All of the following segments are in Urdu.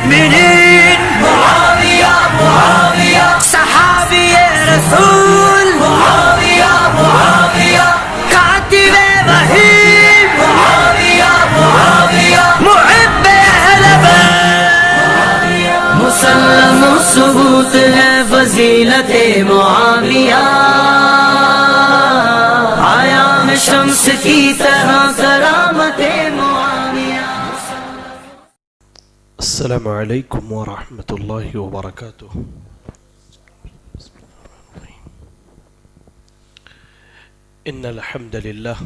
المؤمنين معاوية معاوية صحابي رسول معاوية معاوية كاتب وحي معاوية معاوية محب اہل بیت مسلم ثبوت ہے فضیلت معاویہ آیا میں شمس کی طرح کرامت معاویہ. السلام علیکم ورحمۃ اللہ وبرکاتہ. ان الحمد للہ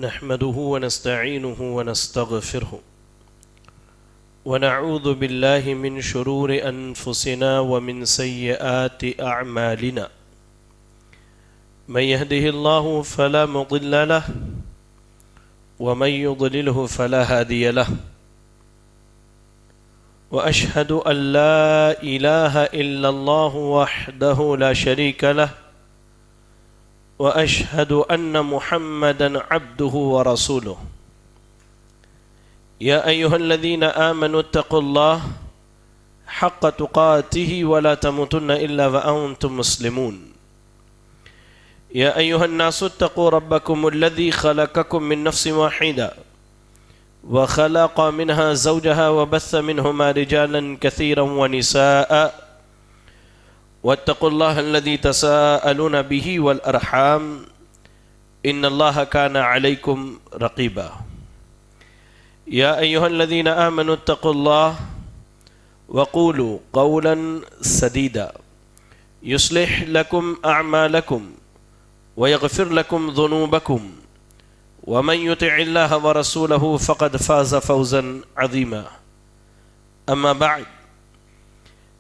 نحمده ونستعینه ونستغفره ونعوذ باللہ من شرور انفسنا ومن سیئات اعمالنا من يهده الله فلا مضل له ومن يضلله فلا هادي له وأشهد أن لا إله إلا الله وحده لا شريك له وأشهد أن محمدا عبده ورسوله. يا أيها الذين آمنوا اتقوا الله حق تقاته ولا تموتن إلا وأنتم مسلمون. يا أيها الناس اتقوا ربكم الذي خلقكم من نفس واحدة وخلق منها زوجها وبث منهما رجالا كثيرا ونساء واتقوا الله الذي تساءلون به والأرحام إن الله كان عليكم رقيبا. يا أيها الذين آمنوا اتقوا الله وقولوا قولا سديدا يصلح لكم أعمالكم ويغفر لكم ذنوبكم ومن يطع الله ورسوله فقد فاز فوزا عظيما. أما بعد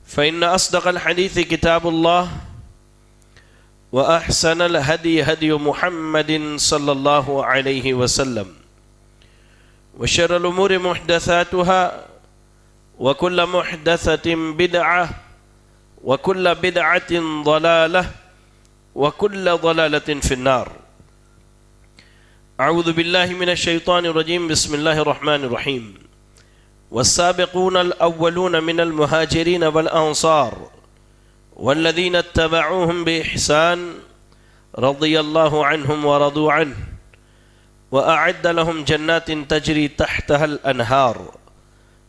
فإن أصدق الحديث كتاب الله وأحسن الهدي هدي محمد صلى الله عليه وسلم وشر الأمور محدثاتها وكل محدثة بدعة وكل بدعة ضلالة وكل ضلالة في النار. اعوذ باللہ من الشیطان الرجیم. بسم اللہ الرحمن الرحیم. والسابقون الاولون من المہاجرین والانصار والذین اتبعوهم بإحسان رضی اللہ عنہم ورضوا عنہ وأعد لهم جنات تجری تحتها الانہار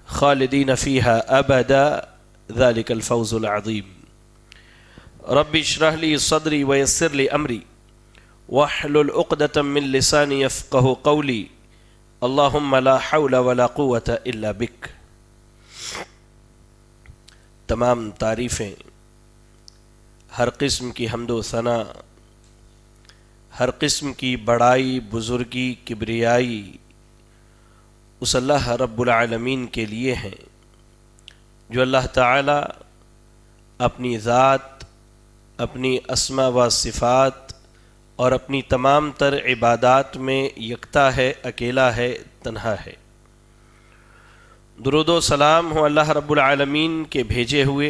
خالدین فیہا ابدا ذلك الفوز العظیم. رب اشرح لي صدری ويسر لي امری واحلل عقدة من لسانی یفقهوا قولی اللہم لا حول ولا قوة الا بک. تمام تعریفیں، ہر قسم کی حمد و ثنا، ہر قسم کی بڑائی، بزرگی، کبریائی اس اللہ رب العالمین کے لیے ہیں جو اللہ تعالی اپنی ذات، اپنی اسماء و صفات اور اپنی تمام تر عبادات میں یکتا ہے، اکیلا ہے، تنہا ہے. درود و سلام ہو اللہ رب العالمین کے بھیجے ہوئے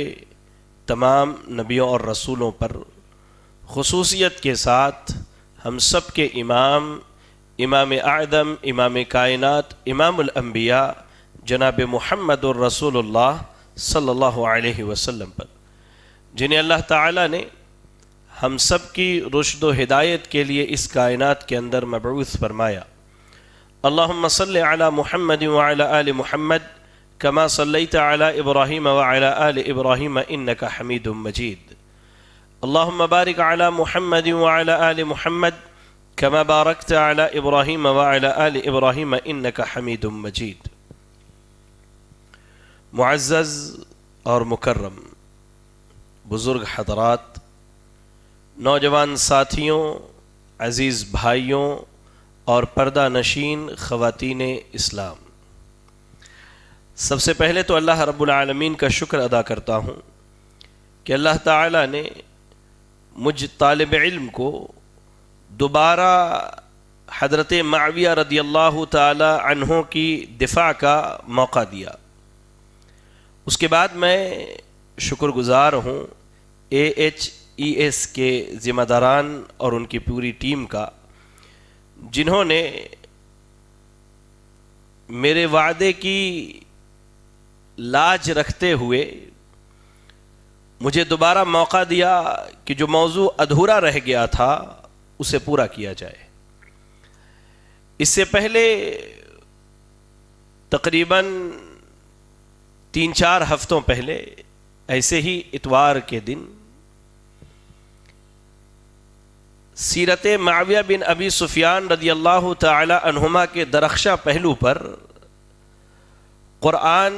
تمام نبیوں اور رسولوں پر، خصوصیت کے ساتھ ہم سب کے امام، امام اعظم، امام کائنات، امام الانبیاء جناب محمد الرسول اللہ صلی اللہ علیہ وسلم پر، جنہیں اللہ تعالیٰ نے ہم سب کی رشد و ہدایت کے لیے اس کائنات کے اندر مبعوث فرمایا. اللہم صلی علی محمد وعلی آل محمد کما صلیت علی ابراہیم وعلی آل ابراہیم انکا حمید مجید. اللہم بارک علی محمد وعلی آل محمد کما بارکت علی ابراہیم وعلی آل ابراہیم انکا حمید مجید. معزز اور مکرم بزرگ حضرات، نوجوان ساتھیوں، عزیز بھائیوں اور پردہ نشین خواتین اسلام، سب سے پہلے تو اللہ رب العالمین کا شکر ادا کرتا ہوں کہ اللہ تعالیٰ نے مجھ طالب علم کو دوبارہ حضرت معاویہ رضی اللہ تعالی عنہ کی دفاع کا موقع دیا. اس کے بعد میں شکر گزار ہوں AHES کے ذمہ داران اور ان کی پوری ٹیم کا، جنہوں نے میرے وعدے کی لاج رکھتے ہوئے مجھے دوبارہ موقع دیا کہ جو موضوع ادھورا رہ گیا تھا اسے پورا کیا جائے۔ اس سے پہلے تقریباً 3-4 ہفتوں پہلے ایسے ہی اتوار کے دن سیرت معاویہ بن ابی سفیان رضی اللہ تعالی عنہما کے درخشاں پہلو پر قرآن،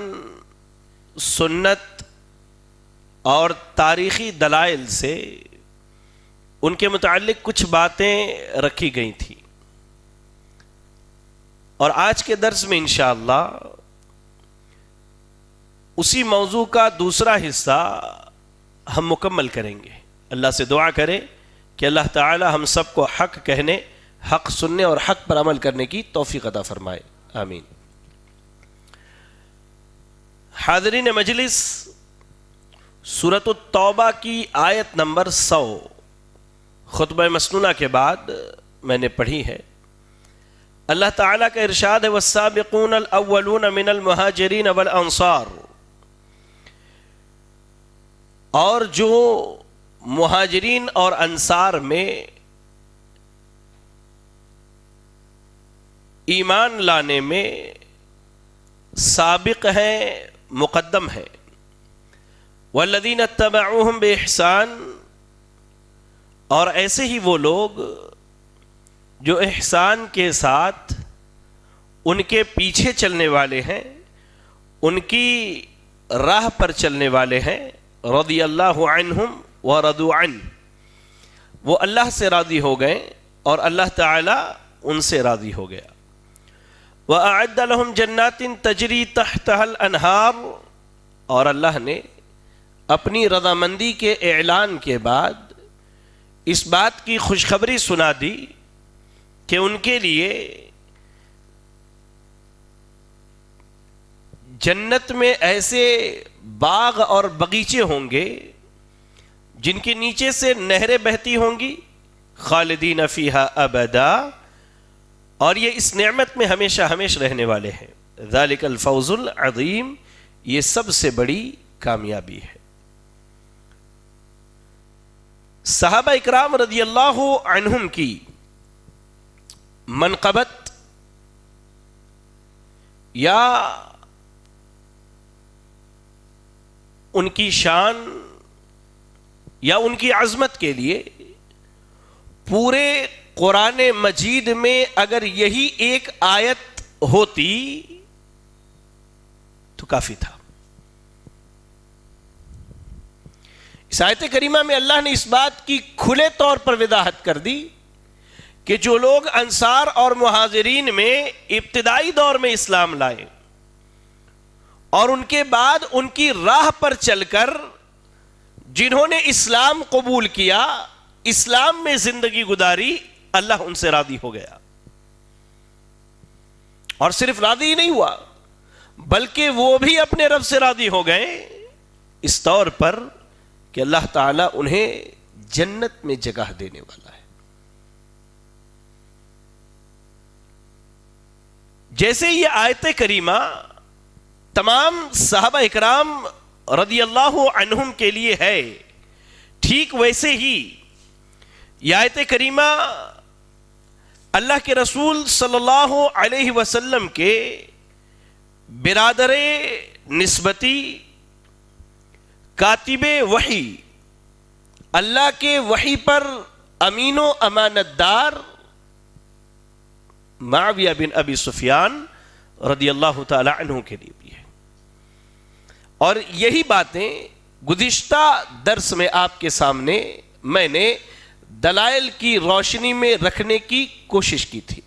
سنت اور تاریخی دلائل سے ان کے متعلق کچھ باتیں رکھی گئی تھیں، اور آج کے درس میں انشاءاللہ اسی موضوع کا دوسرا حصہ ہم مکمل کریں گے۔ اللہ سے دعا کریں کہ اللہ تعالی ہم سب کو حق کہنے، حق سننے اور حق پر عمل کرنے کی توفیق عطا فرمائے، آمین۔ حاضرین مجلس، سورۃ التوبہ کی آیت نمبر 100 خطبہ مسنونہ کے بعد میں نے پڑھی ہے۔ اللہ تعالیٰ کا ارشاد ہے والسابقون الاولون من المہاجرین والانصار، اور جو مہاجرین اور انصار میں ایمان لانے میں سابق ہیں، مقدم ہیں، والذین اتبعوہم بإحسان، اور ایسے ہی وہ لوگ جو احسان کے ساتھ ان کے پیچھے چلنے والے ہیں، ان کی راہ پر چلنے والے ہیں، رضی اللہ عنہم ورضوا عنہ، وہ اللہ سے راضی ہو گئے اور اللہ تعالی ان سے راضی ہو گیا۔ وَأَعَدَّ لَهُمْ جَنَّاتٍ تَجْرِي تَحْتَهَا الْأَنْهَارُ، اور اللہ نے اپنی رضامندی کے اعلان کے بعد اس بات کی خوشخبری سنا دی کہ ان کے لیے جنت میں ایسے باغ اور باغیچے ہوں گے جن کے نیچے سے نہریں بہتی ہوں گی، خالدین فیہا ابدا، اور یہ اس نعمت میں ہمیشہ ہمیشہ رہنے والے ہیں۔ ذالک الفوز العظیم، یہ سب سے بڑی کامیابی ہے۔ صحابہ اکرام رضی اللہ عنہم کی منقبت یا ان کی شان یا ان کی عظمت کے لیے پورے قرآن مجید میں اگر یہی ایک آیت ہوتی تو کافی تھا۔ اس آیت کریمہ میں اللہ نے اس بات کی کھلے طور پر وضاحت کر دی کہ جو لوگ انصار اور مہاجرین میں ابتدائی دور میں اسلام لائے اور ان کے بعد ان کی راہ پر چل کر جنہوں نے اسلام قبول کیا، اسلام میں زندگی گزاری، اللہ ان سے راضی ہو گیا، اور صرف راضی ہی نہیں ہوا بلکہ وہ بھی اپنے رب سے راضی ہو گئے، اس طور پر کہ اللہ تعالیٰ انہیں جنت میں جگہ دینے والا ہے۔ جیسے یہ آیت کریمہ تمام صحابہ اکرام رضی اللہ عنہم کے لیے ہے، ٹھیک ویسے ہی یہ آیت کریمہ اللہ کے رسول صلی اللہ علیہ وسلم کے برادر نسبتی، کاتب وحی، اللہ کے وحی پر امین و امانت دار معاویہ بن ابی سفیان رضی اللہ تعالی عنہ کے لیے بھی ہے۔ اور یہی باتیں گزشتہ درس میں آپ کے سامنے میں نے دلائل کی روشنی میں رکھنے کی کوشش کی تھی۔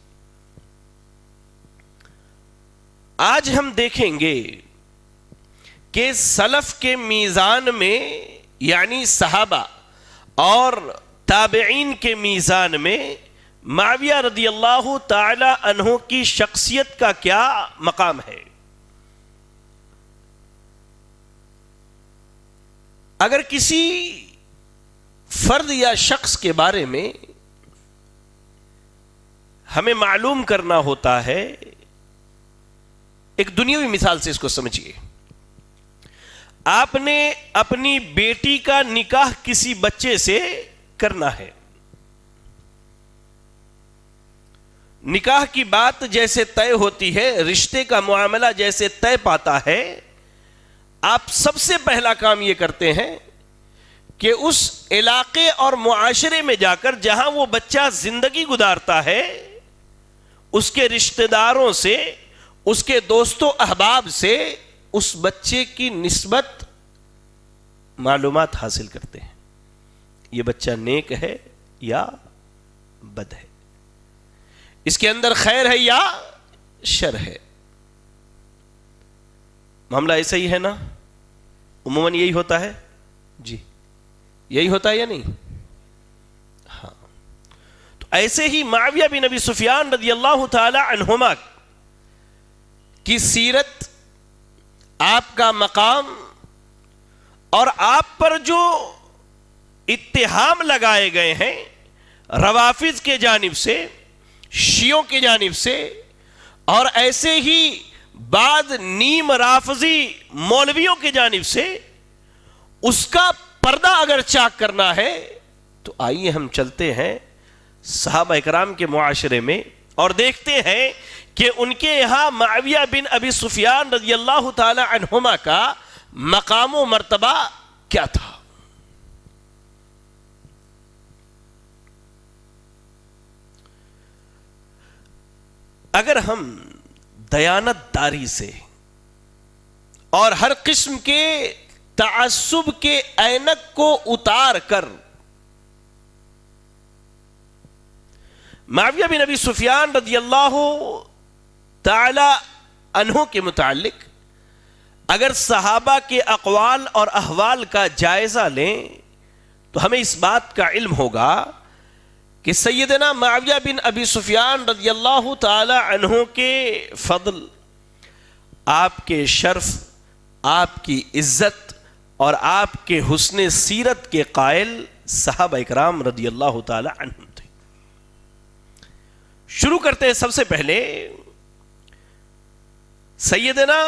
آج ہم دیکھیں گے کہ سلف کے میزان میں، یعنی صحابہ اور تابعین کے میزان میں، معاویہ رضی اللہ تعالی عنہ کی شخصیت کا کیا مقام ہے۔ اگر کسی فرد یا شخص کے بارے میں ہمیں معلوم کرنا ہوتا ہے، ایک دنیاوی مثال سے اس کو سمجھیے۔ آپ نے اپنی بیٹی کا نکاح کسی بچے سے کرنا ہے. نکاح کی بات جیسے طے ہوتی ہے, رشتے کا معاملہ جیسے طے پاتا ہے, آپ سب سے پہلا کام یہ کرتے ہیں کہ اس علاقے اور معاشرے میں جا کر جہاں وہ بچہ زندگی گزارتا ہے اس کے رشتہ داروں سے, اس کے دوست و احباب سے اس بچے کی نسبت معلومات حاصل کرتے ہیں. یہ بچہ نیک ہے یا بد ہے, اس کے اندر خیر ہے یا شر ہے. معاملہ ایسا ہی ہے نا, عموماً یہی ہوتا ہے جی, یہی ہوتا ہے یا نہیں؟ ہاں. تو ایسے ہی معاویہ بن ابی سفیان رضی اللہ تعالی عنہما کی سیرت, آپ کا مقام اور آپ پر جو اتہام لگائے گئے ہیں روافض کے جانب سے, شیعوں کی جانب سے, اور ایسے ہی بعض نیم رافضی مولویوں کی جانب سے, اس کا پردہ اگر چاک کرنا ہے تو آئیے ہم چلتے ہیں صحابہ اکرام کے معاشرے میں اور دیکھتے ہیں کہ ان کے یہاں معاویہ بن ابی سفیان رضی اللہ تعالی عنہما کا مقام و مرتبہ کیا تھا. اگر ہم دیانت داری سے اور ہر قسم کے تعصب کے عینک کو اتار کر معاویہ بن ابی سفیان رضی اللہ تعالی عنہ کے متعلق اگر صحابہ کے اقوال اور احوال کا جائزہ لیں تو ہمیں اس بات کا علم ہوگا کہ سیدنا معاویہ بن ابی سفیان رضی اللہ تعالی عنہ کے فضل, آپ کے شرف, آپ کی عزت اور آپ کے حسن سیرت کے قائل صحابہ اکرام رضی اللہ تعالی عنہم تھے. شروع کرتے ہیں سب سے پہلے سیدنا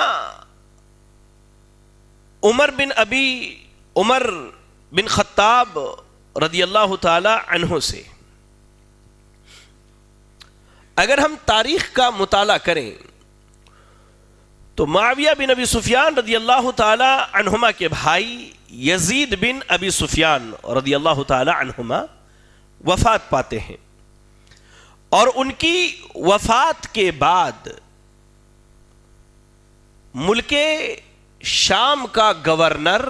عمر بن خطاب رضی اللہ تعالی عنہ سے. اگر ہم تاریخ کا مطالعہ کریں تو معاویہ بن ابی سفیان رضی اللہ تعالی عنہما کے بھائی یزید بن ابی سفیان رضی اللہ تعالی عنہما وفات پاتے ہیں, اور ان کی وفات کے بعد ملک شام کا گورنر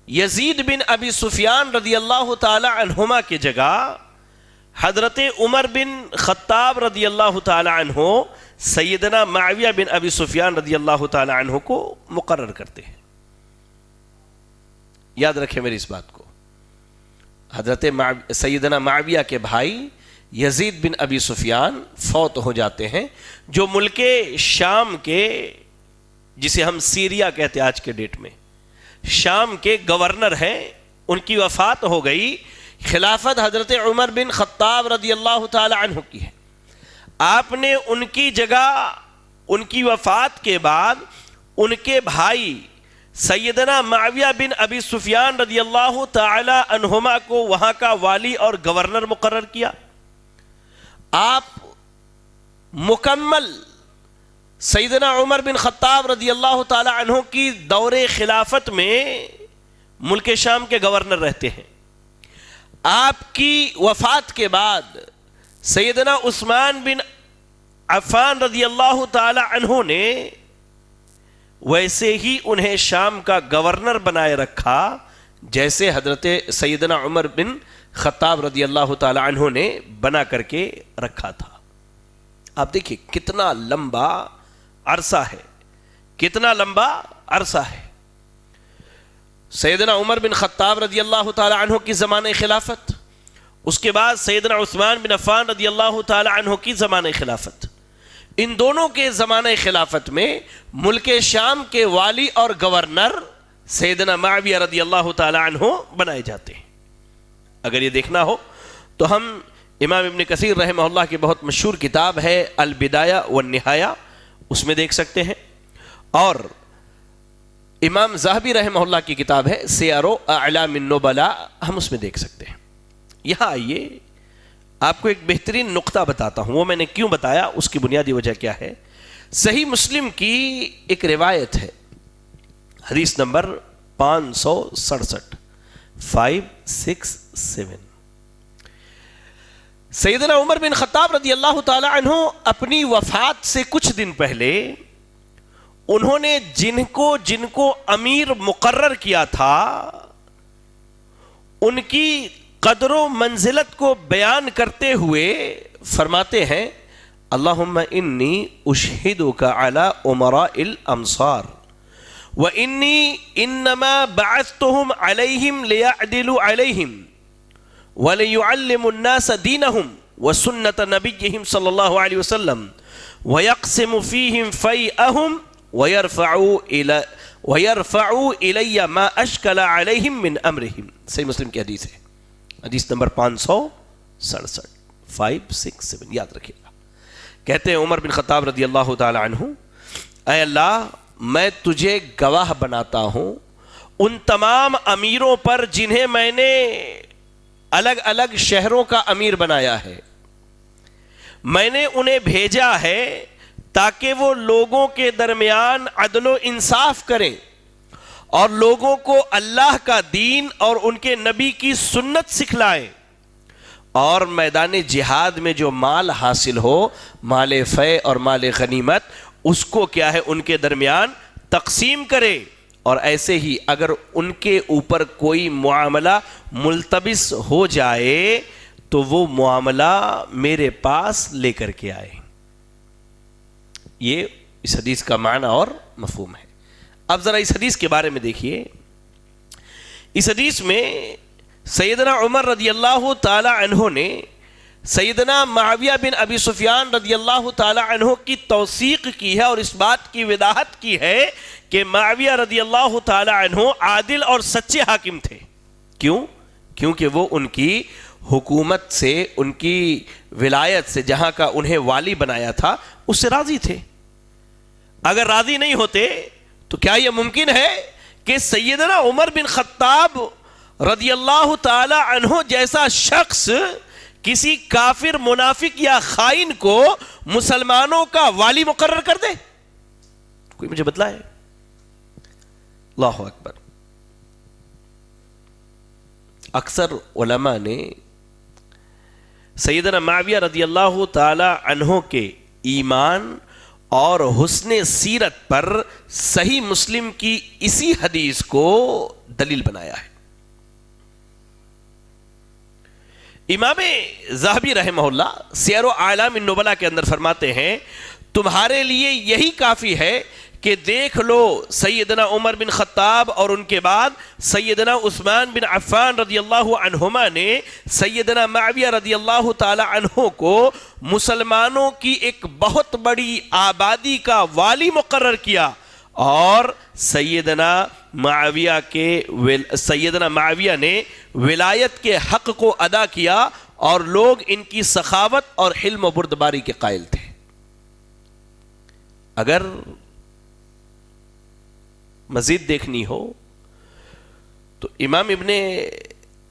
یزید بن ابی سفیان رضی اللہ تعالی عنہما کی جگہ حضرت عمر بن خطاب رضی اللہ تعالی عنہ سیدنا معاویہ بن ابی سفیان رضی اللہ تعالی عنہ کو مقرر کرتے ہیں. یاد رکھیں میری اس بات کو, حضرت سیدنا معاویہ کے بھائی یزید بن ابی سفیان فوت ہو جاتے ہیں, جو ملک شام کے, جسے ہم سیریا کہتے ہیں آج کے ڈیٹ میں, شام کے گورنر ہیں. ان کی وفات ہو گئی, خلافت حضرت عمر بن خطاب رضی اللہ تعالی عنہ کی ہے. آپ نے ان کی جگہ, ان کی وفات کے بعد ان کے بھائی سیدنا معاویہ بن ابی سفیان رضی اللہ تعالی عنہما کو وہاں کا والی اور گورنر مقرر کیا. آپ مکمل سیدنا عمر بن خطاب رضی اللہ تعالی عنہ کی دور خلافت میں ملک شام کے گورنر رہتے ہیں. آپ کی وفات کے بعد سیدنا عثمان بن عفان رضی اللہ تعالی عنہ نے ویسے ہی انہیں شام کا گورنر بنائے رکھا جیسے حضرت سیدنا عمر بن خطاب رضی اللہ تعالی عنہ نے بنا کر کے رکھا تھا. آپ دیکھیے کتنا لمبا عرصہ ہے, کتنا لمبا عرصہ ہے. سیدنا عمر بن خطاب رضی اللہ تعالی عنہ کی زمانہ خلافت, اس کے بعد سیدنا عثمان بن عفان رضی اللہ تعالی عنہ کی زمانہ خلافت. ان دونوں کے زمانہ خلافت میں ملک شام کے والی اور گورنر سیدنا معاویہ رضی اللہ تعالی عنہ بنائے جاتے ہیں. اگر یہ دیکھنا ہو تو ہم امام ابن کثیر رحمہ اللہ کی بہت مشہور کتاب ہے البدایہ والنہایہ, اس میں دیکھ سکتے ہیں. اور امام ذہبی رحمہ اللہ کی کتاب ہے سیر اعلام النبلاء، ہم اس میں دیکھ سکتے ہیں۔ یہاں آئیے، آپ کو ایک بہترین نقطہ بتاتا ہوں، وہ میں نے کیوں بتایا، اس کی بنیادی وجہ کیا ہے۔ صحیح مسلم کی ایک روایت ہے، حدیث نمبر 567 567۔ سیدنا عمر بن خطاب رضی اللہ تعالی عنہ اپنی وفات سے کچھ دن پہلے انہوں نے جن کو امیر مقرر کیا تھا ان کی قدر و منزلت کو بیان کرتے ہوئے فرماتے ہیں اللہم انی اشہدک علی امراء الامصار وانی انما بعثتهم علیہم لیعدلوا علیہم وَلِيُعَلِّمُ النَّاسَ دِينَهُمْ وَسُنَّةَ نَبِيِّهِمْ صلی اللہ علیہ وسلم وَيَقْسِمُ فِيهِمْ فَيْئَهُمْ وَيَرْفَعُوا إِلَيَّ مَا أَشْكَلَ عَلَيْهِمْ مِنْ أَمْرِهِمْ۔ صحیح مسلم کی حدیث ہے، حدیث نمبر 567 567، یاد رکھیے گا۔ کہتے ہیں عمر بن خطاب رضی اللہ تعالی عنہ، اے اللہ میں تجھے گواہ بناتا ہوں ان تمام امیروں پر جنہیں میں نے الگ الگ شہروں کا امیر بنایا ہے، میں نے انہیں بھیجا ہے تاکہ وہ لوگوں کے درمیان عدل و انصاف کریں اور لوگوں کو اللہ کا دین اور ان کے نبی کی سنت سکھلائیں، اور میدان جہاد میں جو مال حاصل ہو، مال فے اور مال غنیمت، اس کو کیا ہے ان کے درمیان تقسیم کرے، اور ایسے ہی اگر ان کے اوپر کوئی معاملہ ملتبس ہو جائے تو وہ معاملہ میرے پاس لے کر کے آئے۔ یہ اس حدیث کا معنی اور مفہوم ہے۔ اب ذرا اس حدیث کے بارے میں دیکھیے، اس حدیث میں سیدنا عمر رضی اللہ تعالی عنہ نے سیدنا معاویہ بن ابی سفیان رضی اللہ تعالی عنہ کی توثیق کی ہے اور اس بات کی وضاحت کی ہے کہ معاویہ رضی اللہ تعالی عنہ عادل اور سچے حاکم تھے۔ کیوں؟ کیونکہ وہ ان کی حکومت سے، ان کی ولایت سے، جہاں کا انہیں والی بنایا تھا، اس سے راضی تھے۔ اگر راضی نہیں ہوتے تو کیا یہ ممکن ہے کہ سیدنا عمر بن خطاب رضی اللہ تعالی عنہ جیسا شخص کسی کافر، منافق یا خائن کو مسلمانوں کا والی مقرر کر دے؟ کوئی مجھے بتلائے۔ اللہ اکبر۔ اکثر علماء نے سیدنا معاویہ رضی اللہ تعالی عنہ کے ایمان اور حسن سیرت پر صحیح مسلم کی اسی حدیث کو دلیل بنایا ہے۔ امام ذہبی رحمہ اللہ سیر و اعلام النبلاء کے اندر فرماتے ہیں تمہارے لیے یہی کافی ہے کہ دیکھ لو سیدنا عمر بن خطاب اور ان کے بعد سیدنا عثمان بن عفان رضی اللہ عنہما نے سیدنا معاویہ رضی اللہ تعالی عنہ کو مسلمانوں کی ایک بہت بڑی آبادی کا والی مقرر کیا، اور سیدنا معاویہ نے ولایت کے حق کو ادا کیا اور لوگ ان کی سخاوت اور حلم و بردباری کے قائل تھے۔ اگر مزید دیکھنی ہو تو امام ابن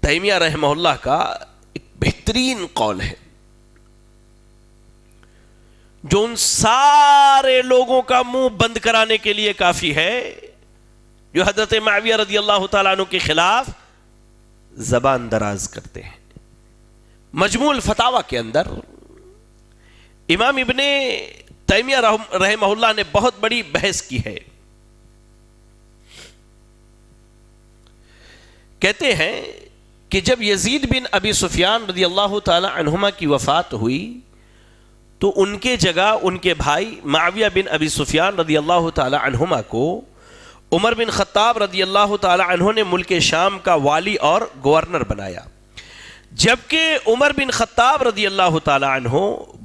تیمیہ رحمہ اللہ کا ایک بہترین قول ہے جو ان سارے لوگوں کا منہ بند کرانے کے لیے کافی ہے جو حضرت معاویہ رضی اللہ تعالیٰ عنہ کے خلاف زبان دراز کرتے ہیں۔ مجموع الفتاوی کے اندر امام ابن تیمیہ رحمہ اللہ نے بہت بڑی بحث کی ہے۔ کہتے ہیں کہ جب یزید بن ابی سفیان رضی اللہ تعالی عنہما کی وفات ہوئی تو ان کے جگہ ان کے بھائی معاویہ بن ابی سفیان رضی اللہ تعالی عنہما کو عمر بن خطاب رضی اللہ تعالی عنہ نے ملک شام کا والی اور گورنر بنایا، جبکہ عمر بن خطاب رضی اللہ تعالی عنہ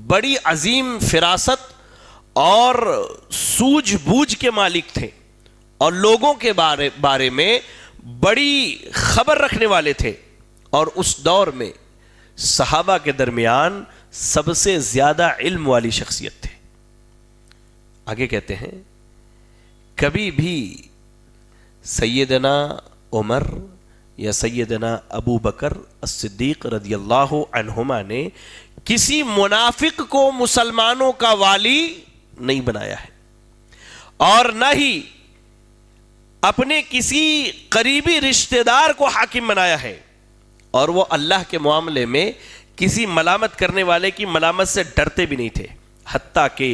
بڑی عظیم فراست اور سوجھ بوجھ کے مالک تھے اور لوگوں کے بارے میں بڑی خبر رکھنے والے تھے، اور اس دور میں صحابہ کے درمیان سب سے زیادہ علم والی شخصیت تھے۔ آگے کہتے ہیں کبھی بھی سیدنا عمر یا سیدنا ابو بکر الصدیق رضی اللہ عنہما نے کسی منافق کو مسلمانوں کا والی نہیں بنایا ہے، اور نہ ہی اپنے کسی قریبی رشتہ دار کو حاکم بنایا ہے، اور وہ اللہ کے معاملے میں کسی ملامت کرنے والے کی ملامت سے ڈرتے بھی نہیں تھے۔ حتیٰ کہ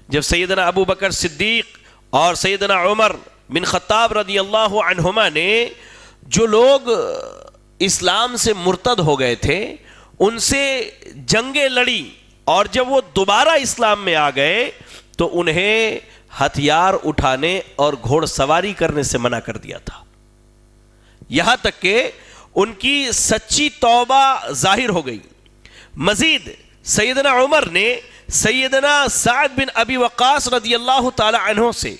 جب سیدنا ابو بکر صدیق اور سیدنا عمر بن خطاب رضی اللہ عنہما نے جو لوگ اسلام سے مرتد ہو گئے تھے ان سے جنگیں لڑی، اور جب وہ دوبارہ اسلام میں آ گئے تو انہیں ہتھیار اٹھانے اور گھوڑ سواری کرنے سے منع کر دیا تھا، یہاں تک کہ ان کی سچی توبہ ظاہر ہو گئی۔ مزید سیدنا عمر نے سیدنا سعد بن ابی وقاص رضی اللہ تعالی عنہ سے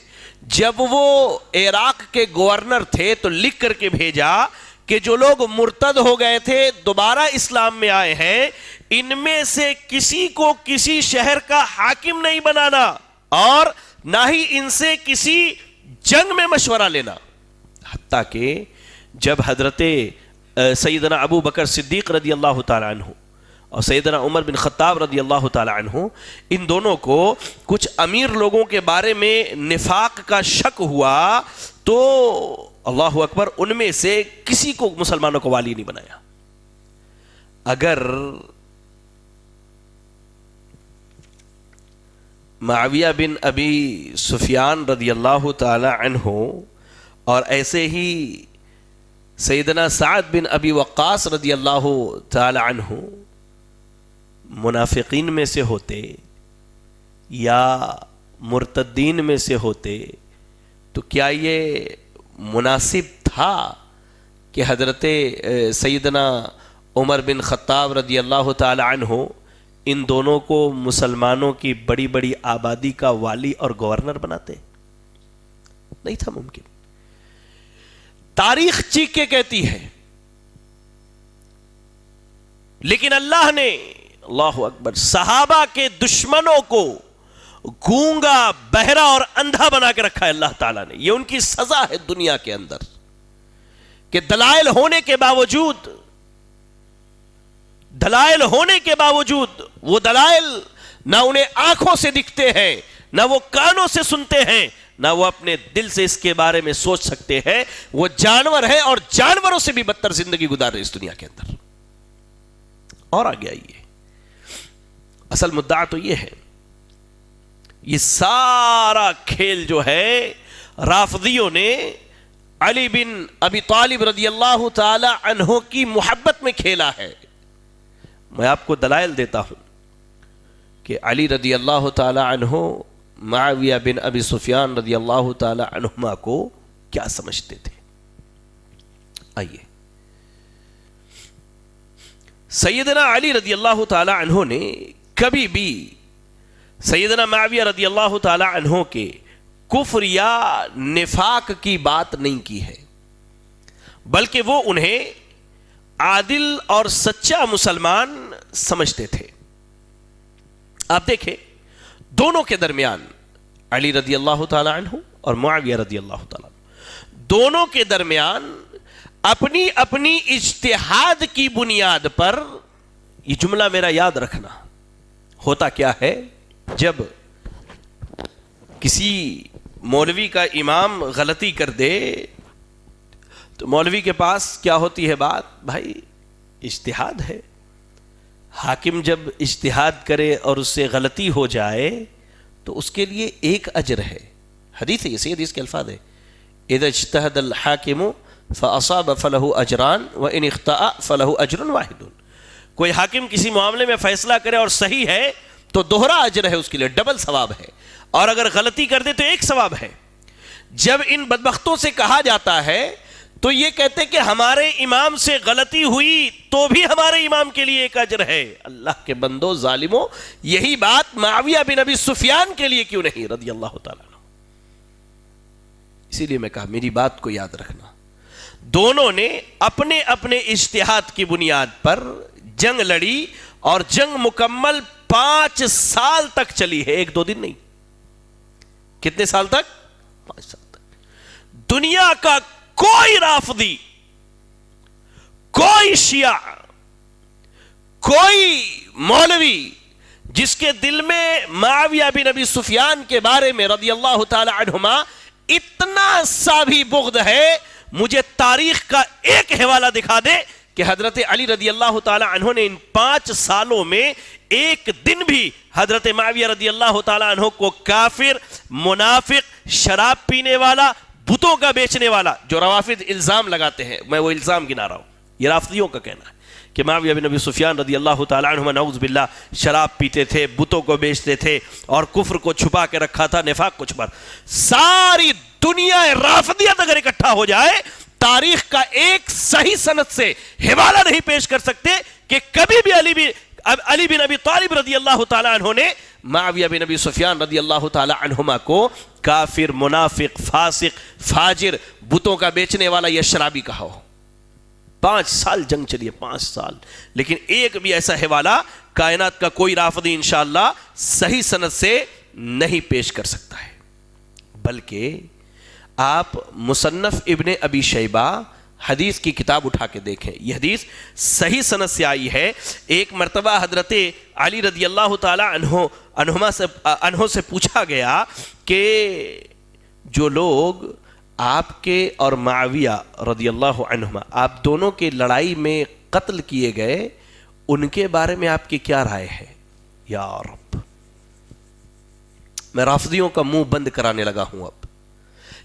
جب وہ عراق کے گورنر تھے تو لکھ کر کے بھیجا کہ جو لوگ مرتد ہو گئے تھے دوبارہ اسلام میں آئے ہیں، ان میں سے کسی کو کسی شہر کا حاکم نہیں بنانا، اور نہ ہی ان سے کسی جنگ میں مشورہ لینا۔ حتیٰ کہ جب حضرت سیدنا ابو بکر صدیق رضی اللہ تعالی عنہ اور سیدنا عمر بن خطاب رضی اللہ تعالی عنہ ان دونوں کو کچھ امیر لوگوں کے بارے میں نفاق کا شک ہوا تو اللہ اکبر ان میں سے کسی کو مسلمانوں کو والی نہیں بنایا۔ اگر معاویہ بن ابی سفیان رضی اللہ تعالی عنہ اور ایسے ہی سیدنا سعد بن ابی وقاص رضی اللہ تعالی عنہ منافقین میں سے ہوتے یا مرتدین میں سے ہوتے تو کیا یہ مناسب تھا کہ حضرت سیدنا عمر بن خطاب رضی اللہ تعالی عنہ ان دونوں کو مسلمانوں کی بڑی بڑی آبادی کا والی اور گورنر بناتے؟ نہیں تھا ممکن۔ تاریخ چیخ کے کہتی ہے، لیکن اللہ نے اللہ اکبر صحابہ کے دشمنوں کو گونگا، بہرا اور اندھا بنا کے رکھا ہے اللہ تعالیٰ نے۔ یہ ان کی سزا ہے دنیا کے اندر کہ دلائل ہونے کے باوجود وہ دلائل نہ انہیں آنکھوں سے دکھتے ہیں، نہ وہ کانوں سے سنتے ہیں، نہ وہ اپنے دل سے اس کے بارے میں سوچ سکتے ہیں۔ وہ جانور ہے اور جانوروں سے بھی بدتر زندگی گزار رہے اس دنیا کے اندر۔ اور آگے آئیے، اصل مدعا تو یہ ہے، یہ سارا کھیل جو ہے رافضیوں نے علی بن ابی طالب رضی اللہ تعالی عنہ کی محبت میں کھیلا ہے۔ میں آپ کو دلائل دیتا ہوں کہ علی رضی اللہ تعالی عنہ معاویہ بن ابی سفیان رضی اللہ تعالی عنہما کو کیا سمجھتے تھے۔ آئیے، سیدنا علی رضی اللہ تعالی عنہ نے کبھی بھی سیدنا معاویہ رضی اللہ تعالی عنہ کے کفر یا نفاق کی بات نہیں کی ہے، بلکہ وہ انہیں عادل اور سچا مسلمان سمجھتے تھے۔ آپ دیکھیں، دونوں کے درمیان علی رضی اللہ تعالی عنہ اور معاویہ رضی اللہ تعالی عنہ دونوں کے درمیان اپنی اپنی اجتہاد کی بنیاد پر، یہ جملہ میرا یاد رکھنا، ہوتا کیا ہے جب کسی مولوی کا امام غلطی کر دے تو مولوی کے پاس کیا ہوتی ہے بات؟ بھائی اجتہاد ہے، حاکم جب اجتہاد کرے اور اس سے غلطی ہو جائے تو اس کے لیے ایک اجر ہے۔ حدیث ہے، یہ حدیث کے الفاظ ہے، اذا اجتہد الحاکم فاصاب فلہ اجران وان اخطأ فلہ اجر واحد۔ کوئی حاکم کسی معاملے میں فیصلہ کرے اور صحیح ہے تو دوہرا اجر ہے، اس کے لیے ڈبل ثواب ہے، اور اگر غلطی کر دے تو ایک ثواب ہے۔ جب ان بدبختوں سے کہا جاتا ہے تو یہ کہتے کہ ہمارے امام سے غلطی ہوئی تو بھی ہمارے امام کے لیے ایک اجر ہے۔ اللہ کے بندو ظالموں، یہی بات معاویہ بن ابی سفیان کے لیے کیوں نہیں رضی اللہ تعالیٰ عنہ؟ اسی لیے میں کہا میری بات کو یاد رکھنا، دونوں نے اپنے اپنے اجتہاد کی بنیاد پر جنگ لڑی، اور جنگ مکمل 5 سال تک چلی ہے، 1-2 دن نہیں۔ کتنے سال تک؟ 5 سال تک۔ دنیا کا کوئی رافضی، کوئی شیعہ، کوئی مولوی جس کے دل میں معاویہ بن ابی سفیان کے بارے میں رضی اللہ تعالی عنہما اتنا سا بھی بغض ہے، مجھے تاریخ کا ایک حوالہ دکھا دے کہ حضرت علی رضی اللہ تعالی عنہ نے ان 5 سالوں میں ایک دن بھی حضرت معاویہ رضی اللہ تعالی عنہ کو کافر، منافق، شراب پینے والا، بتوں کا بیچنے والا، جو روافض الزام لگاتے ہیں، میں وہ الزام گنا رہا ہوں، یہ رافضیوں کا کہنا ہے کہ معاویہ بن ابی سفیان رضی اللہ تعالی عنہ نعوذ باللہ شراب پیتے تھے، بتوں کو بیچتے تھے اور کفر کو چھپا کے رکھا تھا، نفاق کو چھپا۔ ساری دنیا رافضیت اگر اکٹھا ہو جائے، تاریخ کا ایک صحیح سند سے حوالہ نہیں پیش کر سکتے کہ کبھی بھی علی بن ابی طالب رضی اللہ تعالی عنہ نے معاویہ بن ابی سفیان رضی اللہ تعالی عنہما کو کافر، منافق، فاسق، فاجر، بتوں کا بیچنے والا یا شرابی کہا ہو۔ 5 سال جنگ چلی ہے، 5 سال، لیکن ایک بھی ایسا حوالہ کائنات کا کوئی رافضی انشاءاللہ صحیح سند سے نہیں پیش کر سکتا ہے۔ بلکہ آپ مصنف ابن ابی شیبہ حدیث کی کتاب اٹھا کے دیکھیں، یہ حدیث صحیح سند سے آئی ہے۔ ایک مرتبہ حضرت علی رضی اللہ تعالی عنہ سے پوچھا گیا کہ جو لوگ آپ کے اور معاویہ رضی اللہ عنہما، آپ دونوں کے لڑائی میں قتل کیے گئے، ان کے بارے میں آپ کی کیا رائے ہے؟ یا رب، میں رافضیوں کا منہ بند کرانے لگا ہوں اب۔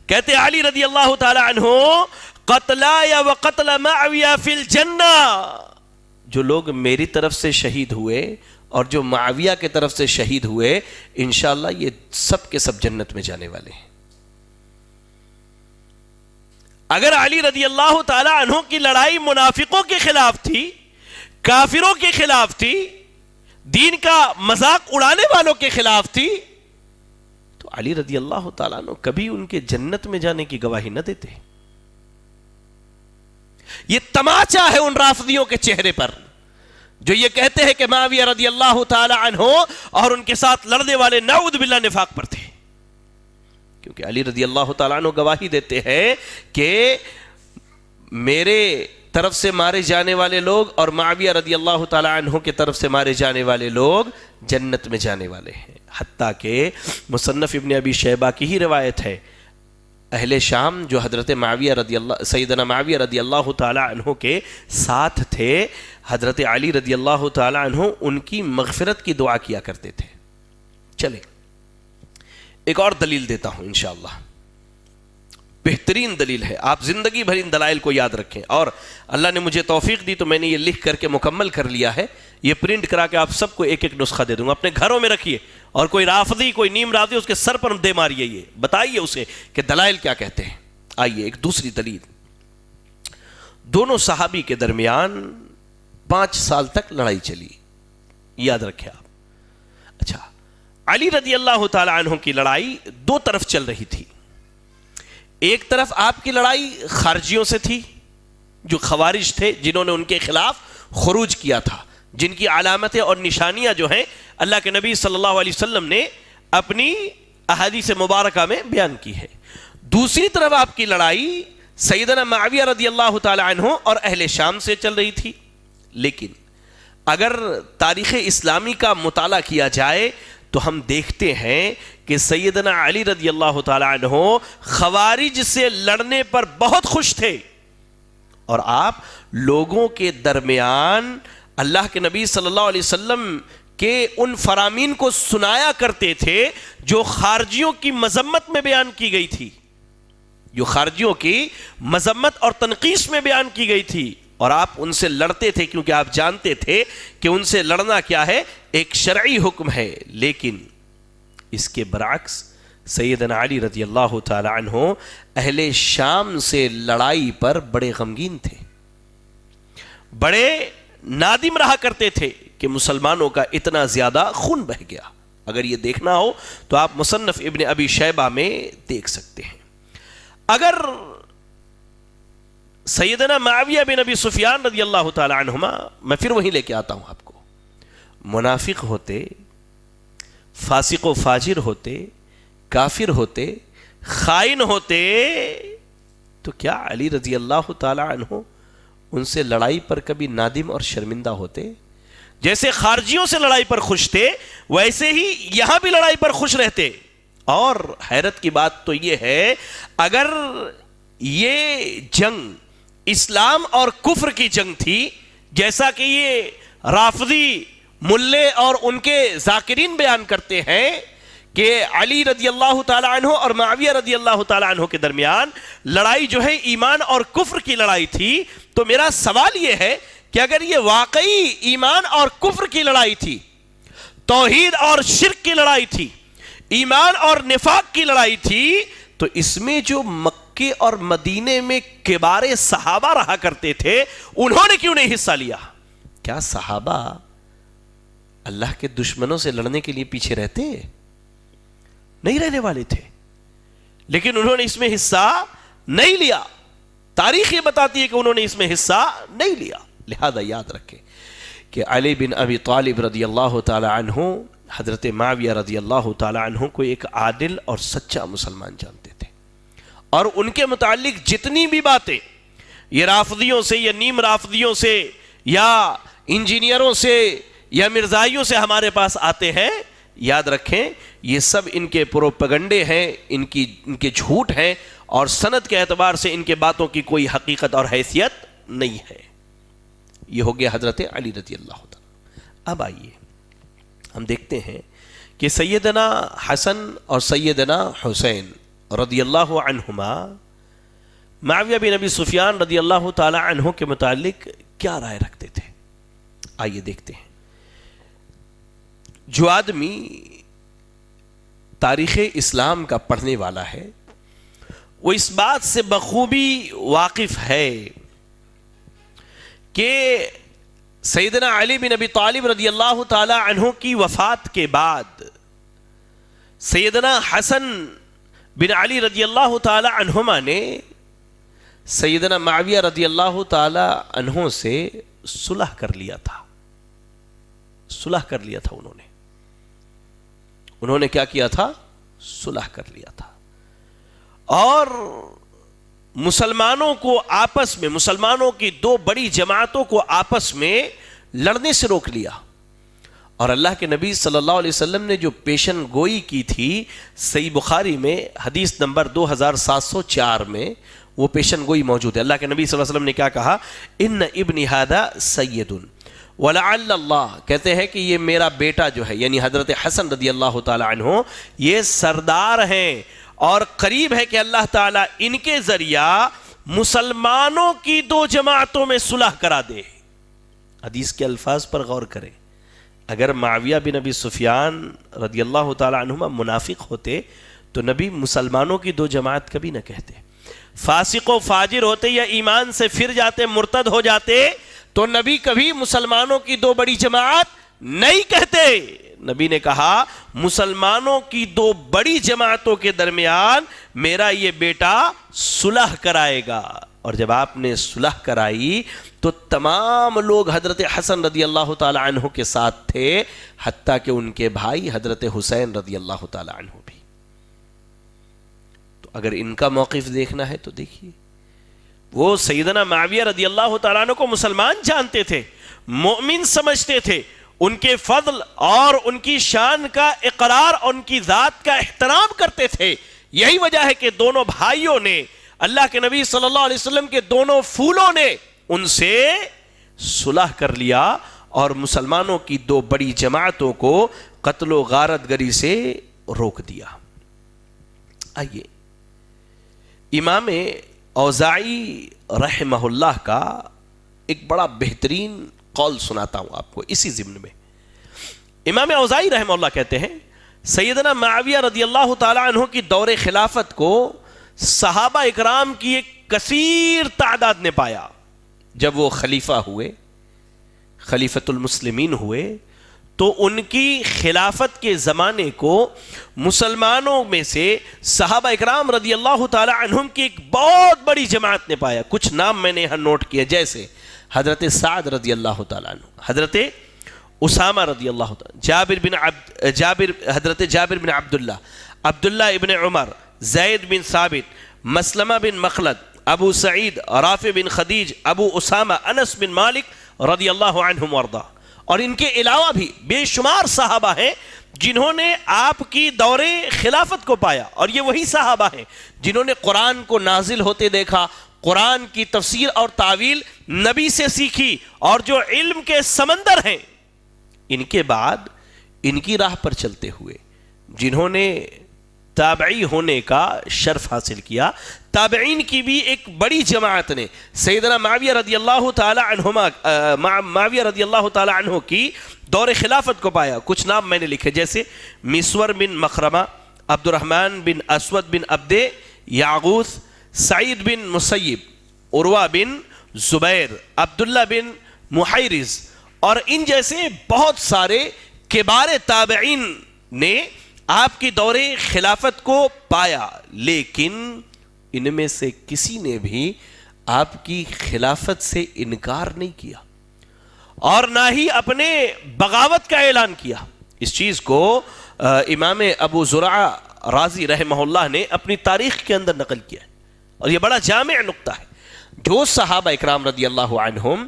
کہتے علی رضی اللہ تعالی عنہ قتلایا و قتل معاویہ فی الجنہ، جو لوگ میری طرف سے شہید ہوئے اور جو معاویہ کے طرف سے شہید ہوئے، انشاءاللہ یہ سب کے سب جنت میں جانے والے ہیں۔ اگر علی رضی اللہ تعالی عنہ کی لڑائی منافقوں کے خلاف تھی، کافروں کے خلاف تھی، دین کا مذاق اڑانے والوں کے خلاف تھی، تو علی رضی اللہ تعالیٰ عنہ کبھی ان کے جنت میں جانے کی گواہی نہ دیتے۔ یہ تماچا ہے ان رافضیوں کے چہرے پر جو یہ کہتے ہیں کہ معاویہ رضی اللہ تعالیٰ عنہ اور ان کے ساتھ لڑنے والے نعوذ باللہ نفاق پر تھے، کیونکہ علی رضی اللہ تعالیٰ عنہ گواہی دیتے ہیں کہ میرے طرف سے مارے جانے والے لوگ اور معاویہ رضی اللہ تعالیٰ عنہ کے طرف سے مارے جانے والے لوگ جنت میں جانے والے ہیں۔ حتیٰ کہ مصنف ابن ابی شیبہ کی ہی روایت ہے، اہل شام جو حضرت معاویہ رضی اللہ سیدنا معاویہ رضی اللہ تعالیٰ عنہ کے ساتھ تھے، حضرت علی رضی اللہ تعالیٰ عنہ ان کی مغفرت کی دعا کیا کرتے تھے۔ چلیں ایک اور دلیل دیتا ہوں انشاءاللہ، بہترین دلیل ہے، آپ زندگی بھر ان دلائل کو یاد رکھیں، اور اللہ نے مجھے توفیق دی تو میں نے یہ لکھ کر کے مکمل کر لیا ہے، یہ پرنٹ کرا کے آپ سب کو ایک ایک نسخہ دے دوں گا، اپنے گھروں میں رکھیے، اور کوئی رافضی، کوئی نیم رافضی اس کے سر پر دے ماریے، یہ بتائیے اسے کہ دلائل کیا کہتے ہیں۔ آئیے ایک دوسری دلیل، دونوں صحابی کے درمیان 5 سال تک لڑائی چلی، یاد رکھیں آپ۔ اچھا، علی رضی اللہ تعالی عنہ کی لڑائی 2 طرف چل رہی تھی، ایک طرف آپ کی لڑائی خارجیوں سے تھی، جو خوارج تھے، جنہوں نے ان کے خلاف خروج کیا تھا، جن کی علامتیں اور نشانیاں جو ہیں اللہ کے نبی صلی اللہ علیہ وسلم نے اپنی احادیث مبارکہ میں بیان کی ہے۔ دوسری طرف آپ کی لڑائی سیدنا معاویہ رضی اللہ تعالی عنہ اور اہل شام سے چل رہی تھی، لیکن اگر تاریخ اسلامی کا مطالعہ کیا جائے تو ہم دیکھتے ہیں کہ سیدنا علی رضی اللہ تعالی عنہ خوارج سے لڑنے پر بہت خوش تھے، اور آپ لوگوں کے درمیان اللہ کے نبی صلی اللہ علیہ وسلم کے ان فرامین کو سنایا کرتے تھے جو خارجیوں کی مذمت میں بیان کی گئی تھی، جو خارجیوں کی مذمت اور تنقیص میں بیان کی گئی تھی، اور آپ ان سے لڑتے تھے کیونکہ آپ جانتے تھے کہ ان سے لڑنا کیا ہے، ایک شرعی حکم ہے۔ لیکن اس کے برعکس سیدنا علی رضی اللہ تعالی عنہ اہل شام سے لڑائی پر بڑے غمگین تھے، بڑے نادم رہا کرتے تھے کہ مسلمانوں کا اتنا زیادہ خون بہہ گیا۔ اگر یہ دیکھنا ہو تو آپ مصنف ابن ابی شیبہ میں دیکھ سکتے ہیں۔ اگر سیدنا معاویہ بن ابی سفیان رضی اللہ تعالی عنہما، میں پھر وہیں لے کے آتا ہوں آپ کو، منافق ہوتے، فاسق و فاجر ہوتے، کافر ہوتے، خائن ہوتے، تو کیا علی رضی اللہ تعالی عنہ ان سے لڑائی پر کبھی نادم اور شرمندہ ہوتے؟ جیسے خارجیوں سے لڑائی پر خوش تھے ویسے ہی یہاں بھی لڑائی پر خوش رہتے. اور حیرت کی بات تو یہ ہے اگر یہ جنگ اسلام اور کفر کی جنگ تھی جیسا کہ یہ رافضی ملے اور ان کے ذاکرین بیان کرتے ہیں کہ علی رضی اللہ تعالی عنہ اور معاویہ رضی اللہ تعالی عنہ کے درمیان لڑائی جو ہے ایمان اور کفر کی لڑائی تھی، تو میرا سوال یہ ہے کہ اگر یہ واقعی ایمان اور کفر کی لڑائی تھی، توحید اور شرک کی لڑائی تھی، ایمان اور نفاق کی لڑائی تھی، تو اس میں جو مکے اور مدینے میں کبار صحابہ رہا کرتے تھے انہوں نے کیوں نہیں حصہ لیا؟ کیا صحابہ اللہ کے دشمنوں سے لڑنے کے لیے پیچھے رہتے؟ نہیں رہنے والے تھے، لیکن انہوں نے اس میں حصہ نہیں لیا. تاریخ یہ بتاتی ہے کہ انہوں نے اس میں حصہ نہیں لیا. لہذا یاد رکھیں کہ علی بن ابی طالب رضی اللہ تعالی عنہ حضرت معاویہ رضی اللہ تعالی عنہ کو ایک عادل اور سچا مسلمان جانتے تھے، اور ان کے متعلق جتنی بھی باتیں یہ رافضیوں سے یا نیم رافضیوں سے یا انجینئروں سے یا مرزائیوں سے ہمارے پاس آتے ہیں، یاد رکھیں یہ سب ان کے پروپیگنڈے ہیں، ان کے جھوٹ ہیں، اور سند کے اعتبار سے ان کے باتوں کی کوئی حقیقت اور حیثیت نہیں ہے. یہ ہو گیا حضرت علی رضی اللہ تعالیٰ. اب آئیے ہم دیکھتے ہیں کہ سیدنا حسن اور سیدنا حسین رضی اللہ عنہما معاویہ بن ابی سفیان رضی اللہ تعالی عنہ کے متعلق کیا رائے رکھتے تھے. آئیے دیکھتے ہیں. جو آدمی تاریخ اسلام کا پڑھنے والا ہے وہ اس بات سے بخوبی واقف ہے کہ سیدنا علی بن ابی طالب رضی اللہ تعالی عنہ کی وفات کے بعد سیدنا حسن بن علی رضی اللہ تعالی عنہما نے سیدنا معاویہ رضی اللہ تعالی عنہ سے صلح کر لیا تھا. صلح کر لیا تھا انہوں نے کیا کیا تھا؟ صلح کر لیا تھا. اور مسلمانوں کو آپس میں، مسلمانوں کی دو بڑی جماعتوں کو آپس میں لڑنے سے روک لیا. اور اللہ کے نبی صلی اللہ علیہ وسلم نے جو پیشن گوئی کی تھی صحیح بخاری میں حدیث نمبر 2704 میں وہ پیشن گوئی موجود ہے. اللہ کے نبی صلی اللہ علیہ وسلم نے کیا کہا؟ ان ابنی ھذا سید ولعل اللہ، کہتے ہیں کہ یہ میرا بیٹا جو ہے یعنی حضرت حسن رضی اللہ تعالی عنہ یہ سردار ہیں، اور قریب ہے کہ اللہ تعالیٰ ان کے ذریعہ مسلمانوں کی دو جماعتوں میں صلح کرا دے. حدیث کے الفاظ پر غور کریں. اگر معاویہ بن ابی سفیان رضی اللہ تعالی عنہما منافق ہوتے تو نبی مسلمانوں کی دو جماعت کبھی نہ کہتے. فاسق و فاجر ہوتے یا ایمان سے پھر جاتے، مرتد ہو جاتے، تو نبی کبھی مسلمانوں کی دو بڑی جماعت نہیں کہتے. نبی نے کہا مسلمانوں کی دو بڑی جماعتوں کے درمیان میرا یہ بیٹا صلح کرائے گا. اور جب آپ نے صلح کرائی تو تمام لوگ حضرت حسن رضی اللہ تعالی عنہ کے ساتھ تھے، حتیٰ کہ ان کے بھائی حضرت حسین رضی اللہ تعالی عنہ بھی. تو اگر ان کا موقف دیکھنا ہے تو دیکھیے، وہ سیدنا معاویہ رضی اللہ تعالیٰ عنہ کو مسلمان جانتے تھے، مومن سمجھتے تھے، ان کے فضل اور ان کی شان کا اقرار اور ان کی ذات کا احترام کرتے تھے. یہی وجہ ہے کہ دونوں بھائیوں نے، اللہ کے نبی صلی اللہ علیہ وسلم کے دونوں پھولوں نے ان سے صلح کر لیا اور مسلمانوں کی دو بڑی جماعتوں کو قتل و غارت گری سے روک دیا. آئیے امام اوزاعی رحمہ اللہ کا ایک بڑا بہترین قول سناتا ہوں آپ کو اسی ضمن میں. امام اوزاعی رحمہ اللہ کہتے ہیں سیدنا معاویہ رضی اللہ تعالی عنہ کی دور خلافت کو صحابہ اکرام کی ایک کثیر تعداد نے پایا. جب وہ خلیفہ ہوئے، خلیفۃ المسلمین ہوئے، تو ان کی خلافت کے زمانے کو مسلمانوں میں سے صحابہ اکرام رضی اللہ تعالی عنہم کی ایک بہت بڑی جماعت نے پایا. کچھ نام میں نے یہاں نوٹ کیا، جیسے حضرت سعد رضی اللہ تعالی عنہ، حضرت اسامہ رضی اللہ تعالی، حضرت جابر بن عبداللہ، عبداللہ ابن عمر، زید بن ثابت، مسلمہ بن مخلد، ابو سعید، رافع بن خدیج، ابو اسامہ، انس بن مالک رضی اللہ عنہم وارضا، اور ان کے علاوہ بھی بے شمار صحابہ ہیں جنہوں نے آپ کی دور خلافت کو پایا، اور یہ وہی صحابہ ہیں جنہوں نے قرآن کو نازل ہوتے دیکھا، قرآن کی تفسیر اور تعویل نبی سے سیکھی، اور جو علم کے سمندر ہیں ان کے بعد ان کی راہ پر چلتے ہوئے جنہوں نے تابعی ہونے کا شرف حاصل کیا، تابعین کی بھی ایک بڑی جماعت نے سیدنا معاویہ رضی اللہ تعالی عنہ کی دور خلافت کو پایا۔ کچھ نام میں نے لکھے، جیسے مسور بن مخرمہ، عبد الرحمن بن اسود بن عبدے، یعغوث، سعید بن مسیب، عروہ بن زبیر، عبداللہ بن محیرز، اور ان جیسے بہت سارے کبار تابعین نے آپ کی دور خلافت کو پایا، لیکن ان میں سے کسی نے بھی آپ کی خلافت سے انکار نہیں کیا اور نہ ہی اپنے بغاوت کا اعلان کیا۔ اس چیز کو امام ابو زرعہ رازی رحمہ اللہ نے اپنی تاریخ کے اندر نقل کیا ہے، اور یہ بڑا جامع نقطہ ہے۔ جو صحابہ اکرام رضی اللہ عنہم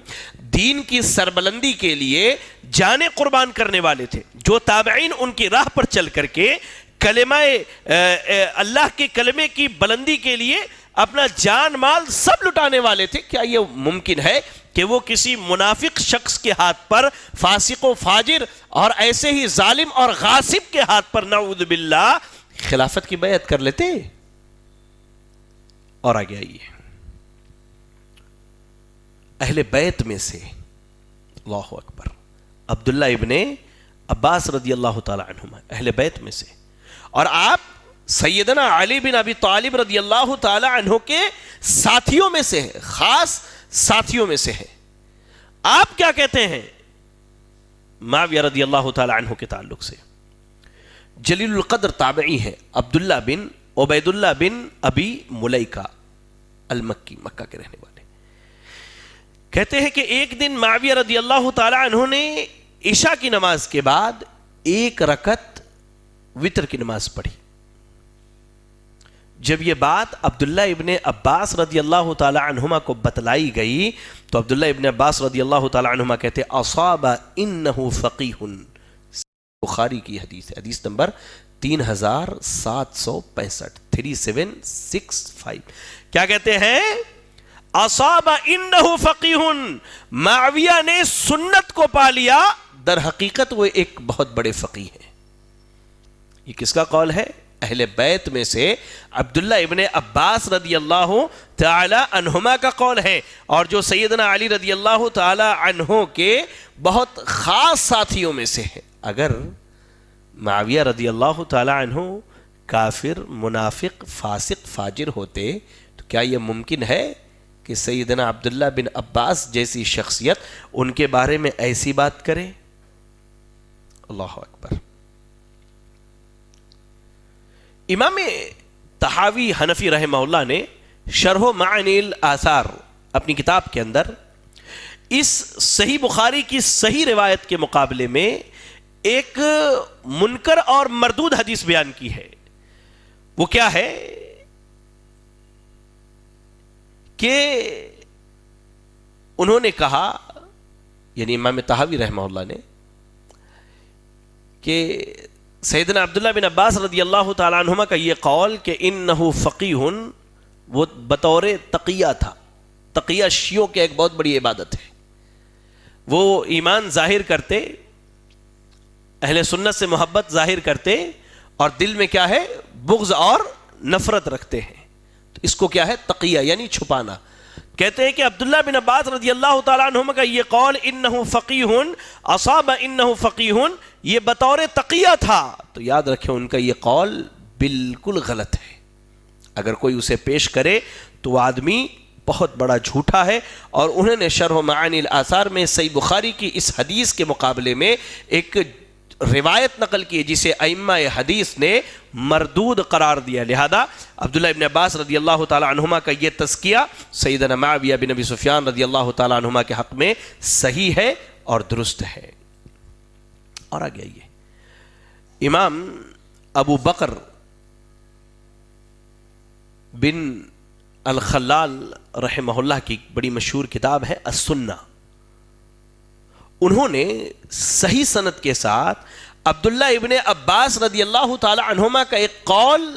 دین کی سربلندی کے لیے جانیں قربان کرنے والے تھے، جو تابعین ان کی راہ پر چل کر کے کلمہ اللہ کے کلمے کی بلندی کے لیے اپنا جان مال سب لٹانے والے تھے، کیا یہ ممکن ہے کہ وہ کسی منافق شخص کے ہاتھ پر، فاسق و فاجر اور ایسے ہی ظالم اور غاصب کے ہاتھ پر نعوذ باللہ خلافت کی بیعت کر لیتے؟ اور آگے آئیے، اہل بیت میں سے اللہ اکبر عبداللہ ابن عباس رضی اللہ تعالی عنہما اہل بیت میں سے، اور آپ سیدنا علی بن ابی طالب رضی اللہ تعالی عنہ کے ساتھیوں میں سے ہیں، خاص ساتھیوں میں سے ہیں۔ آپ کیا کہتے ہیں معاویہ رضی اللہ تعالی عنہ کے تعلق سے؟ جلیل القدر تابعی ہیں، عبداللہ بن عبید اللہ بن ابی ملیکہ المکی، مکہ کے رہنے والے، کہتے ہیں کہ ایک دن معاویہ رضی اللہ تعالی عنہ نے عشاء کی نماز کے بعد 1 رکعت وتر کی نماز پڑھی۔ جب یہ بات عبداللہ ابن عباس رضی اللہ تعالی عنہما کو بتلائی گئی تو عبداللہ ابن عباس رضی اللہ تعالی عنہما کہتے اصاب انہ فقیہ، بخاری کی حدیث ہے، حدیث نمبر 3765، 3765۔ کیا کہتے ہیں؟ اصاب انہ فقیہ، معاویہ نے سنت کو پا لیا، در حقیقت وہ ایک بہت بڑے فقیہ ہیں۔ یہ کس کا قول ہے؟ اہل بیت میں سے عبداللہ ابن عباس رضی اللہ تعالی عنہما کا قول ہے، اور جو سیدنا علی رضی اللہ تعالی عنہ کے بہت خاص ساتھیوں میں سے ہے۔ اگر معاویہ رضی اللہ تعالی عنہ کافر، منافق، فاسق، فاجر ہوتے تو کیا یہ ممکن ہے کہ سیدنا عبداللہ بن عباس جیسی شخصیت ان کے بارے میں ایسی بات کرے؟ اللہ اکبر۔ امام طحاوی حنفی رحمہ اللہ نے شرح معانی الاثار اپنی کتاب کے اندر اس صحیح بخاری کی صحیح روایت کے مقابلے میں ایک منکر اور مردود حدیث بیان کی ہے۔ وہ کیا ہے کہ انہوں نے کہا، یعنی امام طحاوی رحمہ اللہ نے، کہ سیدنا عبداللہ بن عباس رضی اللہ تعالیٰ عنہما کا یہ قول کہ انہو فقیہ، وہ بطور تقیہ تھا۔ تقیہ شیعوں کی ایک بہت بڑی عبادت ہے، وہ ایمان ظاہر کرتے، اہل سنت سے محبت ظاہر کرتے، اور دل میں کیا ہے؟ بغض اور نفرت رکھتے ہیں۔ تو اس کو کیا ہے؟ تقیہ، یعنی چھپانا۔ کہتے ہیں کہ عبداللہ بن عباس رضی اللہ تعالیٰ عنہما کا یہ قول انہو فقیہ اصاب انہو فقیہ، یہ بطور تقیہ تھا۔ تو یاد رکھیں ان کا یہ قول بالکل غلط ہے۔ اگر کوئی اسے پیش کرے تو وہ آدمی بہت بڑا جھوٹا ہے، اور انہوں نے شرح معانی الاثار میں صحیح بخاری کی اس حدیث کے مقابلے میں ایک روایت نقل کی جسے ائمہ حدیث نے مردود قرار دیا۔ لہذا عبداللہ ابن عباس رضی اللہ تعالیٰ عنہما کا یہ تذکیہ سیدنا معاویہ بن ابی سفیان رضی اللہ تعالیٰ عنہما کے حق میں صحیح ہے اور درست ہے۔ اور آگے آئیے، امام ابو بکر بن الخلال رحمہ اللہ کی بڑی مشہور کتاب ہے السنہ، انہوں نے صحیح سند کے ساتھ عبداللہ ابن عباس رضی اللہ تعالی عنہما کا ایک قول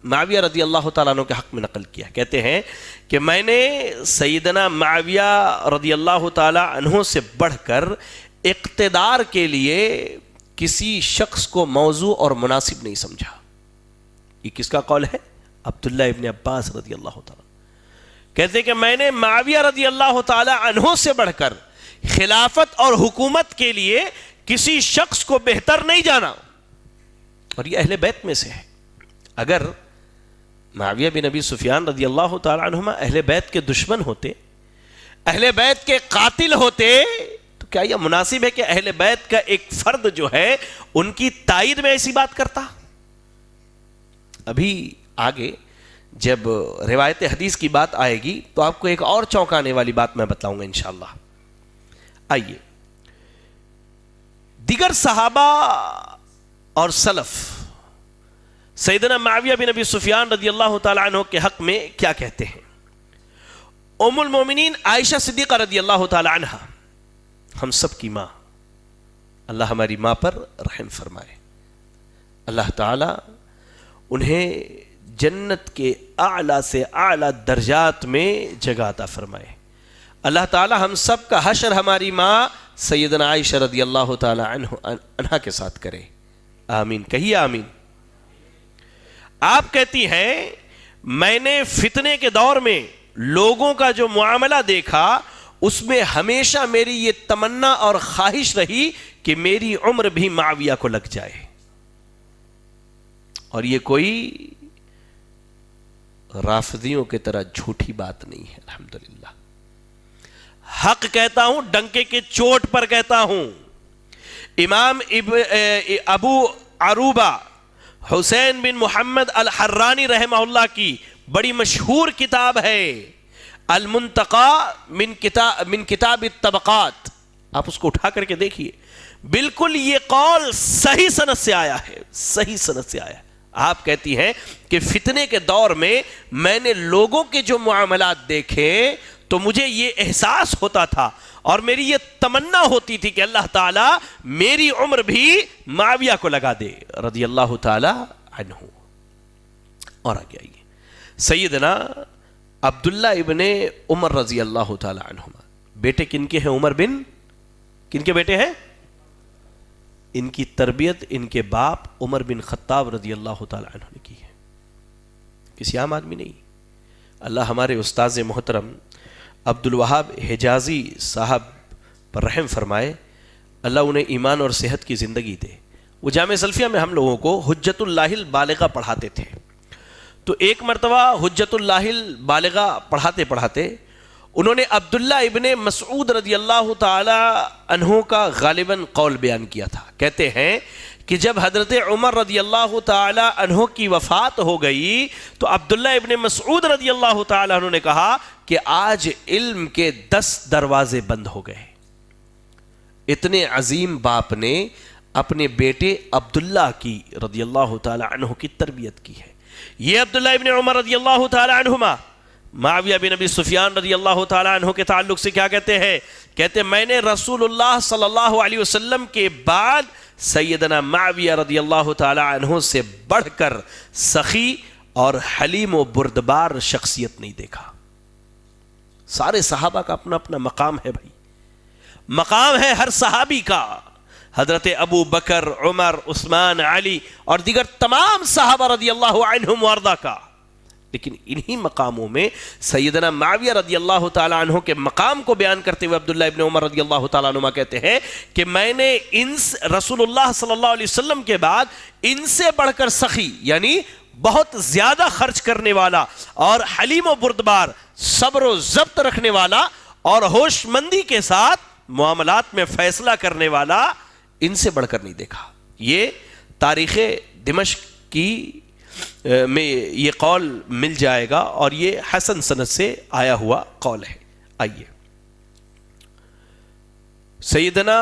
معاویہ رضی اللہ تعالیٰ عنہ کے حق میں نقل کیا. کہتے ہیں کہ میں نے سیدنا معاویہ رضی اللہ تعالی عنہ سے بڑھ کر اقتدار کے لیے کسی شخص کو موضوع اور مناسب نہیں سمجھا. یہ کس کا قول ہے؟ عبداللہ ابن عباس رضی اللہ تعالیٰ. کہتے ہیں کہ میں نے معاویہ رضی اللہ تعالی عنہ سے بڑھ کر خلافت اور حکومت کے لیے کسی شخص کو بہتر نہیں جانا. اور یہ اہل بیت میں سے ہے. اگر معاویہ بن ابی سفیان رضی اللہ تعالی عنہما اہل بیت کے دشمن ہوتے، اہل بیت کے قاتل ہوتے، تو کیا یہ مناسب ہے کہ اہل بیت کا ایک فرد جو ہے ان کی تائید میں ایسی بات کرتا؟ ابھی آگے جب روایت حدیث کی بات آئے گی تو آپ کو ایک اور چونکانے والی بات میں بتاؤں گا انشاءاللہ. آئیے، دیگر صحابہ اور سلف سیدنا معاویہ بن ابی سفیان رضی اللہ تعالی عنہ کے حق میں کیا کہتے ہیں. ام المومنین عائشہ صدیقہ رضی اللہ تعالی عنہ، ہم سب کی ماں، اللہ ہماری ماں پر رحم فرمائے، اللہ تعالی انہیں جنت کے اعلیٰ سے اعلیٰ درجات میں جگہ عطا فرمائے. اللہ تعالی ہم سب کا حشر ہماری ماں سیدنا عائشہ رضی اللہ تعالی عنہ کے ساتھ کرے. آمین، کہیے آمین. آپ کہتی ہیں میں نے فتنے کے دور میں لوگوں کا جو معاملہ دیکھا اس میں ہمیشہ میری یہ تمنا اور خواہش رہی کہ میری عمر بھی معاویہ کو لگ جائے. اور یہ کوئی رافضیوں کی طرح جھوٹی بات نہیں ہے، الحمدللہ. حق کہتا ہوں، ڈنکے کے چوٹ پر کہتا ہوں. امام ابو عروبہ حسین بن محمد الحرانی رحمہ اللہ کی بڑی مشہور کتاب ہے المنتقى من کتاب الطبقات، آپ اس کو اٹھا کر کے دیکھیے. بالکل یہ قول صحیح سند سے آیا ہے، صحیح سند سے آیا ہے. آپ کہتی ہیں کہ فتنے کے دور میں نے لوگوں کے جو معاملات دیکھے تو مجھے یہ احساس ہوتا تھا اور میری یہ تمنا ہوتی تھی کہ اللہ تعالیٰ میری عمر بھی معاویہ کو لگا دے رضی اللہ تعالیٰ عنہ. اور آگے آئیے، سیدنا عبداللہ ابن عمر رضی اللہ تعالیٰ عنہما، بیٹے کن کے ہیں؟ عمر بن، کن کے بیٹے ہیں؟ ان کی تربیت ان کے باپ عمر بن خطاب رضی اللہ تعالیٰ عنہ نے کی ہے، کسی عام آدمی نہیں. اللہ ہمارے استاذ محترم عبد الوہاب حجازی صاحب پر رحم فرمائے، اللہ انہیں ایمان اور صحت کی زندگی دے. وہ جامع سلفیہ میں ہم لوگوں کو حجت اللہ البالغہ پڑھاتے تھے. تو ایک مرتبہ حجت اللہ البالغہ پڑھاتے پڑھاتے انہوں نے عبداللہ ابن مسعود رضی اللہ تعالی عنہ کا غالباً قول بیان کیا تھا. کہتے ہیں کہ جب حضرت عمر رضی اللہ تعالی عنہ کی وفات ہو گئی تو عبداللہ ابن مسعود رضی اللہ تعالی عنہ نے کہا کہ آج علم کے 10 دروازے بند ہو گئے. اتنے عظیم باپ نے اپنے بیٹے عبداللہ کی رضی اللہ تعالی عنہ کی تربیت کی ہے. یہ عبداللہ ابن عمر رضی اللہ تعالی عنہما معاویہ بن ابی سفیان رضی اللہ تعالی عنہ کے تعلق سے کیا کہتے ہیں؟ کہتے ہیں میں نے رسول اللہ صلی اللہ علیہ وسلم کے بعد سیدنا معاویہ رضی اللہ تعالی عنہ سے بڑھ کر سخی اور حلیم و بردبار شخصیت نہیں دیکھا. سارے صحابہ کا اپنا اپنا مقام ہے بھائی، مقام ہے ہر صحابی کا. حضرت ابو بکر، عمر، عثمان، علی اور دیگر تمام صحابہ رضی اللہ عنہم وارضا کا. لیکن انہی مقاموں میں سیدنا معاویہ رضی اللہ تعالی عنہ کے مقام کو بیان کرتے ہوئے عبداللہ ابن عمر رضی اللہ تعالی عنہ کہتے ہیں کہ میں نے رسول اللہ صلی اللہ علیہ وسلم کے بعد ان سے بڑھ کر سخی یعنی بہت زیادہ خرچ کرنے والا اور حلیم و بردبار، صبر و ضبط رکھنے والا اور ہوش مندی کے ساتھ معاملات میں فیصلہ کرنے والا ان سے بڑھ کر نہیں دیکھا. یہ تاریخ دمشق کی میں یہ قول مل جائے گا اور یہ حسن سند سے آیا ہوا قول ہے. آئیے، سیدنا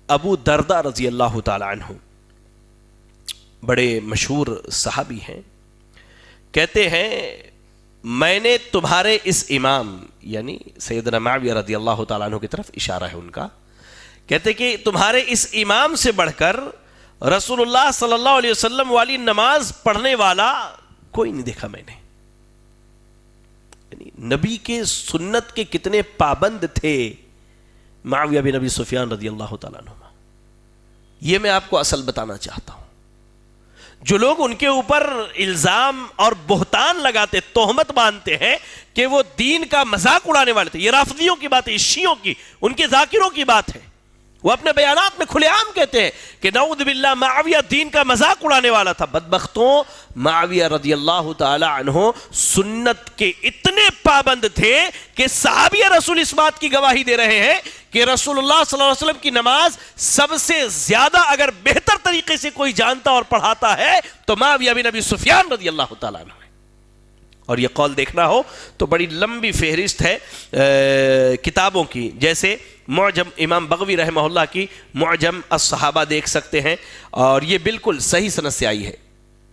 ابو دردہ رضی اللہ تعالی عنہ بڑے مشہور صحابی ہیں. کہتے ہیں میں نے تمہارے اس امام یعنی سیدنا معاویہ رضی اللہ تعالیٰ عنہ کی طرف اشارہ ہے ان کا، کہتے کہ تمہارے اس امام سے بڑھ کر رسول اللہ صلی اللہ علیہ وسلم والی نماز پڑھنے والا کوئی نہیں دیکھا میں نے. یعنی نبی کے سنت کے کتنے پابند تھے معاویہ بن ابی سفیان رضی اللہ تعالیٰ عنہ. یہ میں آپ کو اصل بتانا چاہتا ہوں. جو لوگ ان کے اوپر الزام اور بہتان لگاتے، تہمت باندھتے ہیں کہ وہ دین کا مذاق اڑانے والے تھے، یہ رافضیوں کی بات ہے، شیعوں کی، ان کے ذاکروں کی بات ہے. وہ اپنے بیانات میں کھلے عام کہتے ہیں کہ نعوذ باللہ معاویہ دین کا مذاق اڑانے والا تھا. بدبختوں، معاویہ رضی اللہ تعالی عنہ سنت کے اتنے پابند تھے کہ صحابی رسول اس بات کی گواہی دے رہے ہیں کہ رسول اللہ صلی اللہ علیہ وسلم کی نماز سب سے زیادہ اگر بہتر طریقے سے کوئی جانتا اور پڑھاتا ہے تو معاویہ بن ابی سفیان رضی اللہ تعالیٰ عنہ ہے. اور یہ قول دیکھنا ہو تو بڑی لمبی فہرست ہے کتابوں کی، جیسے معجم امام بغوی رحمہ اللہ کی معجم الصحابہ دیکھ سکتے ہیں، اور یہ بالکل صحیح سند سے آئی ہے.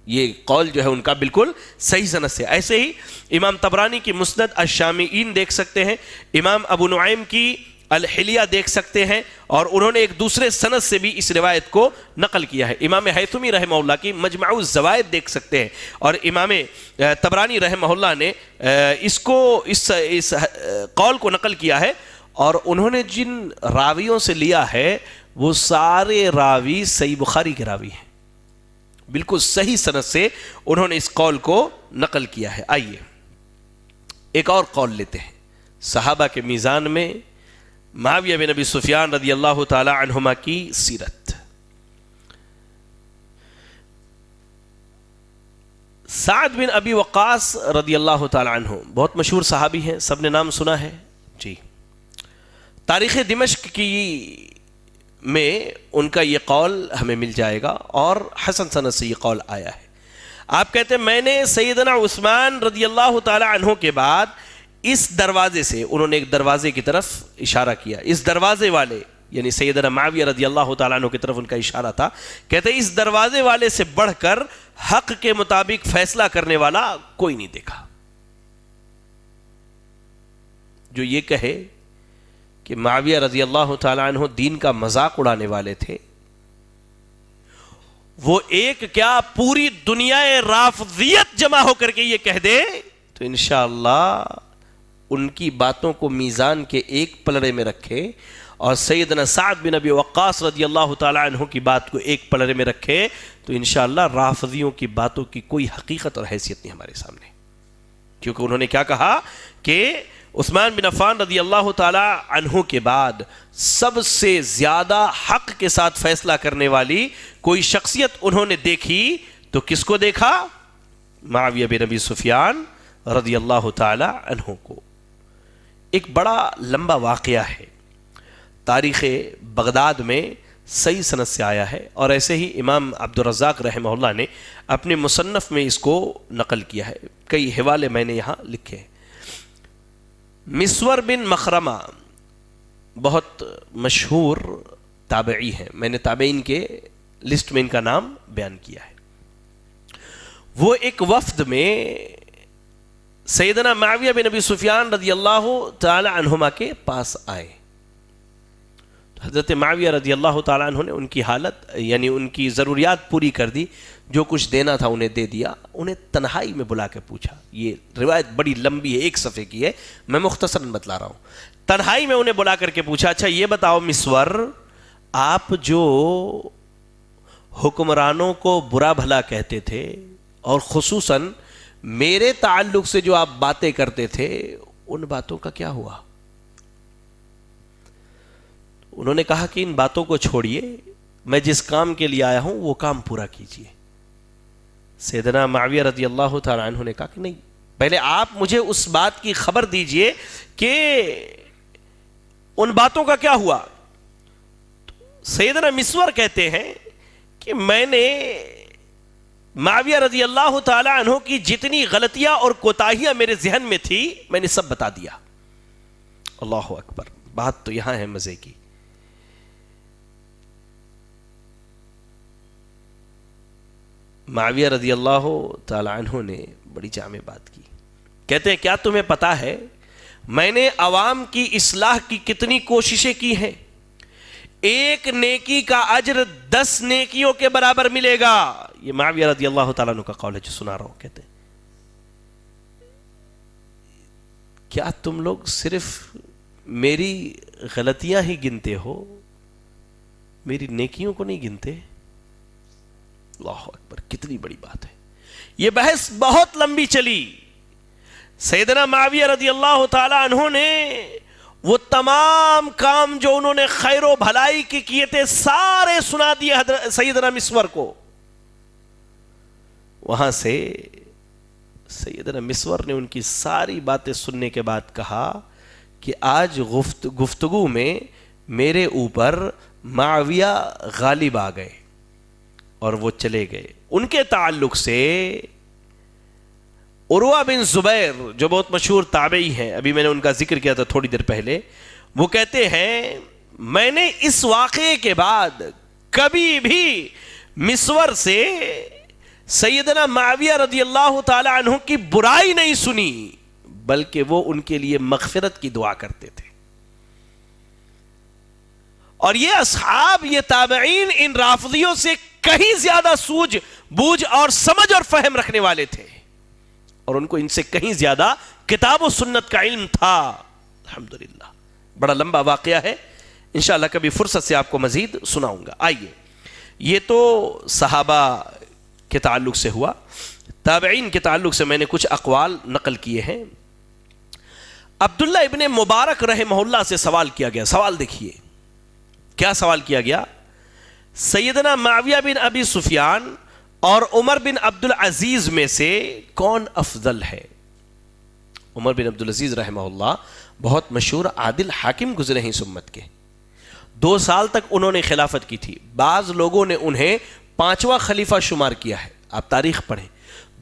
یہ قول جو ہے ان کا بالکل صحیح سند سے. ایسے ہی امام طبرانی کی مسند الشامیین دیکھ سکتے ہیں، امام ابو نعیم کی الحلیہ دیکھ سکتے ہیں، اور انہوں نے ایک دوسرے سند سے بھی اس روایت کو نقل کیا ہے. امام حیثمی رحمہ اللہ کی مجمع الزوائد دیکھ سکتے ہیں، اور امام طبرانی رحمہ اللہ نے اس قول کو نقل کیا ہے، اور انہوں نے جن راویوں سے لیا ہے وہ سارے راوی صحیح بخاری کے راوی ہیں. بالکل صحیح سند سے انہوں نے اس قول کو نقل کیا ہے. آئیے ایک اور قول لیتے ہیں. صحابہ کے میزان میں معاویہ بن ابی سفیان رضی اللہ تعالی عنہما کی سیرت. سعد بن ابی وقاص رضی اللہ تعالی عنہ بہت مشہور صحابی ہیں، سب نے نام سنا ہے جی. تاریخ دمشق کی میں ان کا یہ قول ہمیں مل جائے گا، اور حسن سند سے یہ قول آیا ہے. آپ کہتے ہیں میں نے سیدنا عثمان رضی اللہ تعالی عنہ کے بعد اس دروازے سے، انہوں نے ایک دروازے کی طرف اشارہ کیا، اس دروازے والے یعنی سیدنا معاویہ رضی اللہ تعالیٰ عنہ کی طرف ان کا اشارہ تھا. کہتے ہیں اس دروازے والے سے بڑھ کر حق کے مطابق فیصلہ کرنے والا کوئی نہیں دیکھا. جو یہ کہے کہ معاویہ رضی اللہ تعالیٰ عنہ دین کا مذاق اڑانے والے تھے، وہ ایک کیا پوری دنیا رافضیت جمع ہو کر کے یہ کہہ دے تو انشاءاللہ ان کی باتوں کو میزان کے ایک پلڑے میں رکھے، اور سیدنا سعد بن ابی وقاص رضی اللہ تعالیٰ عنہ کی بات کو ایک پلڑے میں رکھے تو انشاءاللہ رافضیوں کی باتوں کی کوئی حقیقت اور حیثیت نہیں ہمارے سامنے. کیونکہ انہوں نے کیا کہا کہ عثمان بن عفان رضی اللہ تعالی عنہ کے بعد سب سے زیادہ حق کے ساتھ فیصلہ کرنے والی کوئی شخصیت انہوں نے دیکھی تو کس کو دیکھا؟ معاویہ بن ابی سفیان رضی اللہ تعالی عنہ کو. ایک بڑا لمبا واقعہ ہے، تاریخ بغداد میں صحیح سند سے آیا ہے، اور ایسے ہی امام عبد الرزاق رحمہ اللہ نے اپنے مصنف میں اس کو نقل کیا ہے. کئی حوالے میں نے یہاں لکھے ہیں. مسور بن مخرمہ بہت مشہور تابعی ہیں، میں نے تابعین کے لسٹ میں ان کا نام بیان کیا ہے. وہ ایک وفد میں سیدنا معاویہ بن ابی سفیان رضی اللہ تعالی عنہما کے پاس آئے. حضرت معاویہ رضی اللہ تعالیٰ عنہ نے ان کی حالت یعنی ان کی ضروریات پوری کر دی، جو کچھ دینا تھا انہیں دے دیا. انہیں تنہائی میں بلا کے پوچھا، یہ روایت بڑی لمبی ہے، ایک صفحے کی ہے، میں مختصراً بتلا رہا ہوں. تنہائی میں انہیں بلا کر کے پوچھا، اچھا یہ بتاؤ مسور، آپ جو حکمرانوں کو برا بھلا کہتے تھے اور خصوصاً میرے تعلق سے جو آپ باتیں کرتے تھے، ان باتوں کا کیا ہوا؟ انہوں نے کہا کہ ان باتوں کو چھوڑیے، میں جس کام کے لیے آیا ہوں وہ کام پورا کیجیے. سیدنا معاویہ رضی اللہ تعالیٰ عنہ نے کہا کہ نہیں، پہلے آپ مجھے اس بات کی خبر دیجئے کہ ان باتوں کا کیا ہوا. سیدنا مسور کہتے ہیں کہ میں نے معاویہ رضی اللہ تعالی عنہ کی جتنی غلطیاں اور کوتاہیاں میرے ذہن میں تھی میں نے سب بتا دیا. اللہ اکبر. بات تو یہاں ہے مزے کی. معاویہ رضی اللہ تعالی عنہ نے بڑی جامع بات کی. کہتے ہیں کیا تمہیں پتا ہے میں نے عوام کی اصلاح کی کتنی کوششیں کی ہیں؟ ایک نیکی کا اجر 10 نیکیوں کے برابر ملے گا. یہ معاویہ رضی اللہ تعالیٰ عنہ کا قول ہے جو سنا رہا ہوں. کہتے ہیں کیا تم لوگ صرف میری غلطیاں ہی گنتے ہو، میری نیکیوں کو نہیں گنتے؟ اللہ اکبر، کتنی بڑی بات ہے. یہ بحث بہت لمبی چلی. سیدنا معاویہ رضی اللہ تعالی عنہ نے وہ تمام کام جو انہوں نے خیر و بھلائی کے کیے تھے سارے سنا دیے حضرت سیدنا مسور کو. وہاں سے سیدنا مسور نے ان کی ساری باتیں سننے کے بعد کہا کہ آج گفتگو میں میرے اوپر معاویہ غالب آ گئے، اور وہ چلے گئے. ان کے تعلق سے عروہ بن زبیر جو بہت مشہور تابعی ہیں، ابھی میں نے ان کا ذکر کیا تھا تھوڑی دیر پہلے، وہ کہتے ہیں میں نے اس واقعے کے بعد کبھی بھی مسور سے سیدنا معاویہ رضی اللہ تعالی عنہ کی برائی نہیں سنی، بلکہ وہ ان کے لیے مغفرت کی دعا کرتے تھے. اور یہ اصحاب، یہ تابعین ان رافضیوں سے کہیں زیادہ سوجھ بوجھ اور سمجھ اور فہم رکھنے والے تھے، اور ان کو ان سے کہیں زیادہ کتاب و سنت کا علم تھا. الحمدللہ بڑا لمبا واقعہ ہے، انشاءاللہ کبھی فرصت سے آپ کو مزید سناؤں گا. آئیے، یہ تو صحابہ کے تعلق سے ہوا. تابعین کے تعلق سے میں نے کچھ اقوال نقل کیے ہیں. عبداللہ ابن مبارک رحمہ اللہ سے سوال کیا گیا. سوال دیکھیے کیا سوال کیا گیا. سیدنا معاویہ بن ابی سفیان اور عمر بن عبدالعزیز میں سے کون افضل ہے؟ عمر بن عبدالعزیز رحمہ اللہ بہت مشہور عادل حاکم گزرے ہیں اس امت کے. 2 سال تک انہوں نے خلافت کی تھی. بعض لوگوں نے انہیں 5واں خلیفہ شمار کیا ہے. آپ تاریخ پڑھیں.